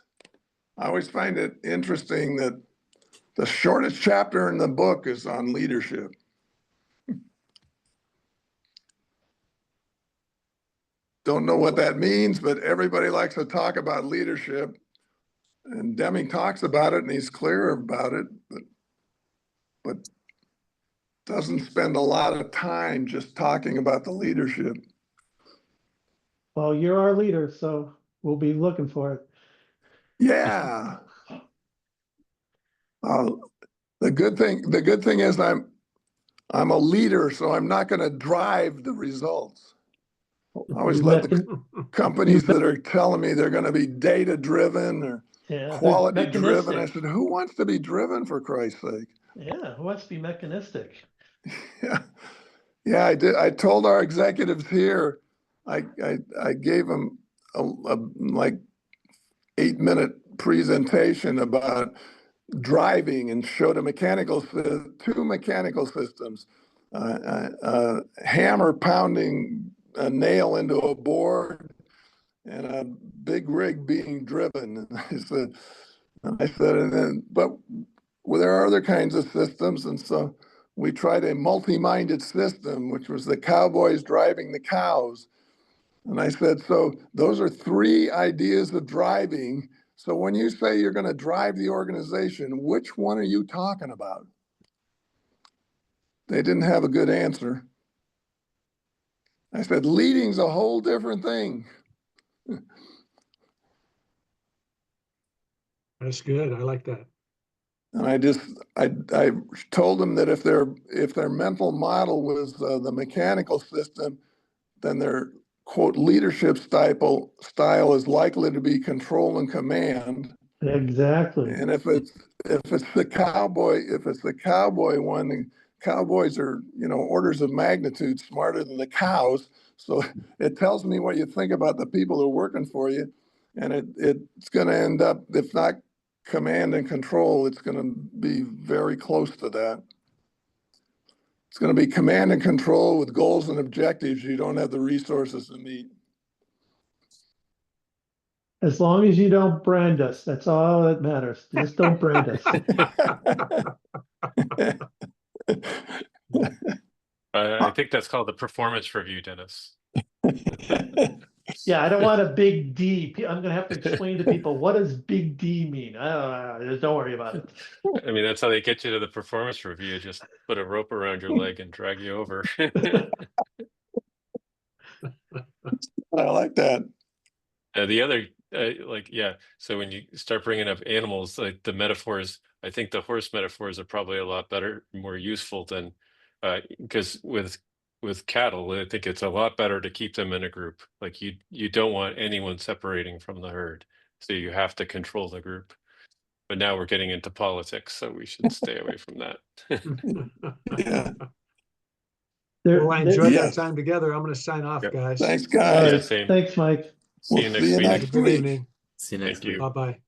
I always find it interesting that the shortest chapter in the book is on leadership. Don't know what that means, but everybody likes to talk about leadership. And Deming talks about it and he's clear about it, but doesn't spend a lot of time just talking about the leadership. Well, you're our leader, so we'll be looking for it. Yeah. The good thing is I'm a leader, so I'm not going to drive the results. I always let the companies that are telling me they're going to be data driven or quality driven. I said, who wants to be driven, for Christ's sake? Yeah, who wants to be mechanistic? Yeah, yeah, I did. I told our executives here, I gave them a like 8-minute presentation about driving and showed two mechanical systems, hammer pounding a nail into a board and a big rig being driven. And and then, but well, there are other kinds of systems. And so we tried a multi-minded system, which was the cowboys driving the cows. And I said, so those are 3 ideas of driving. So when you say you're going to drive the organization, which one are you talking about? They didn't have a good answer. I said, leading's a whole different thing. That's good. I like that. And I told them that if their mental model was the mechanical system, then their quote leadership style is likely to be control and command. Exactly. And if it's the cowboy one, the cowboys are, orders of magnitude smarter than the cows. So it tells me what you think about the people who are working for you. And it's going to end up, if not command and control, it's going to be very close to that. It's going to be command and control with goals and objectives you don't have the resources to meet. As long as you don't brand us, that's all that matters. Just don't brand us. I think that's called the performance review, Dennis. Yeah, I don't want a big D. I'm gonna have to explain to people, what does big D mean? I don't know, don't worry about it. I mean, that's how they get you to the performance review. Just put a rope around your leg and drag you over. I like that. The other, like, yeah. So when you start bringing up animals, like the metaphors, I think the horse metaphors are probably a lot better, more useful than, because with cattle, I think it's a lot better to keep them in a group. Like you don't want anyone separating from the herd, so you have to control the group. But now we're getting into politics, so we should stay away from that. Yeah. Well, I enjoyed Yeah. our time together. I'm going to sign off, Yep. guys. Thanks, All guys. Yeah, right, same. thanks, Mike. See We'll you see next you week. next Have a good week. evening. See you next Thank you. week. Bye-bye.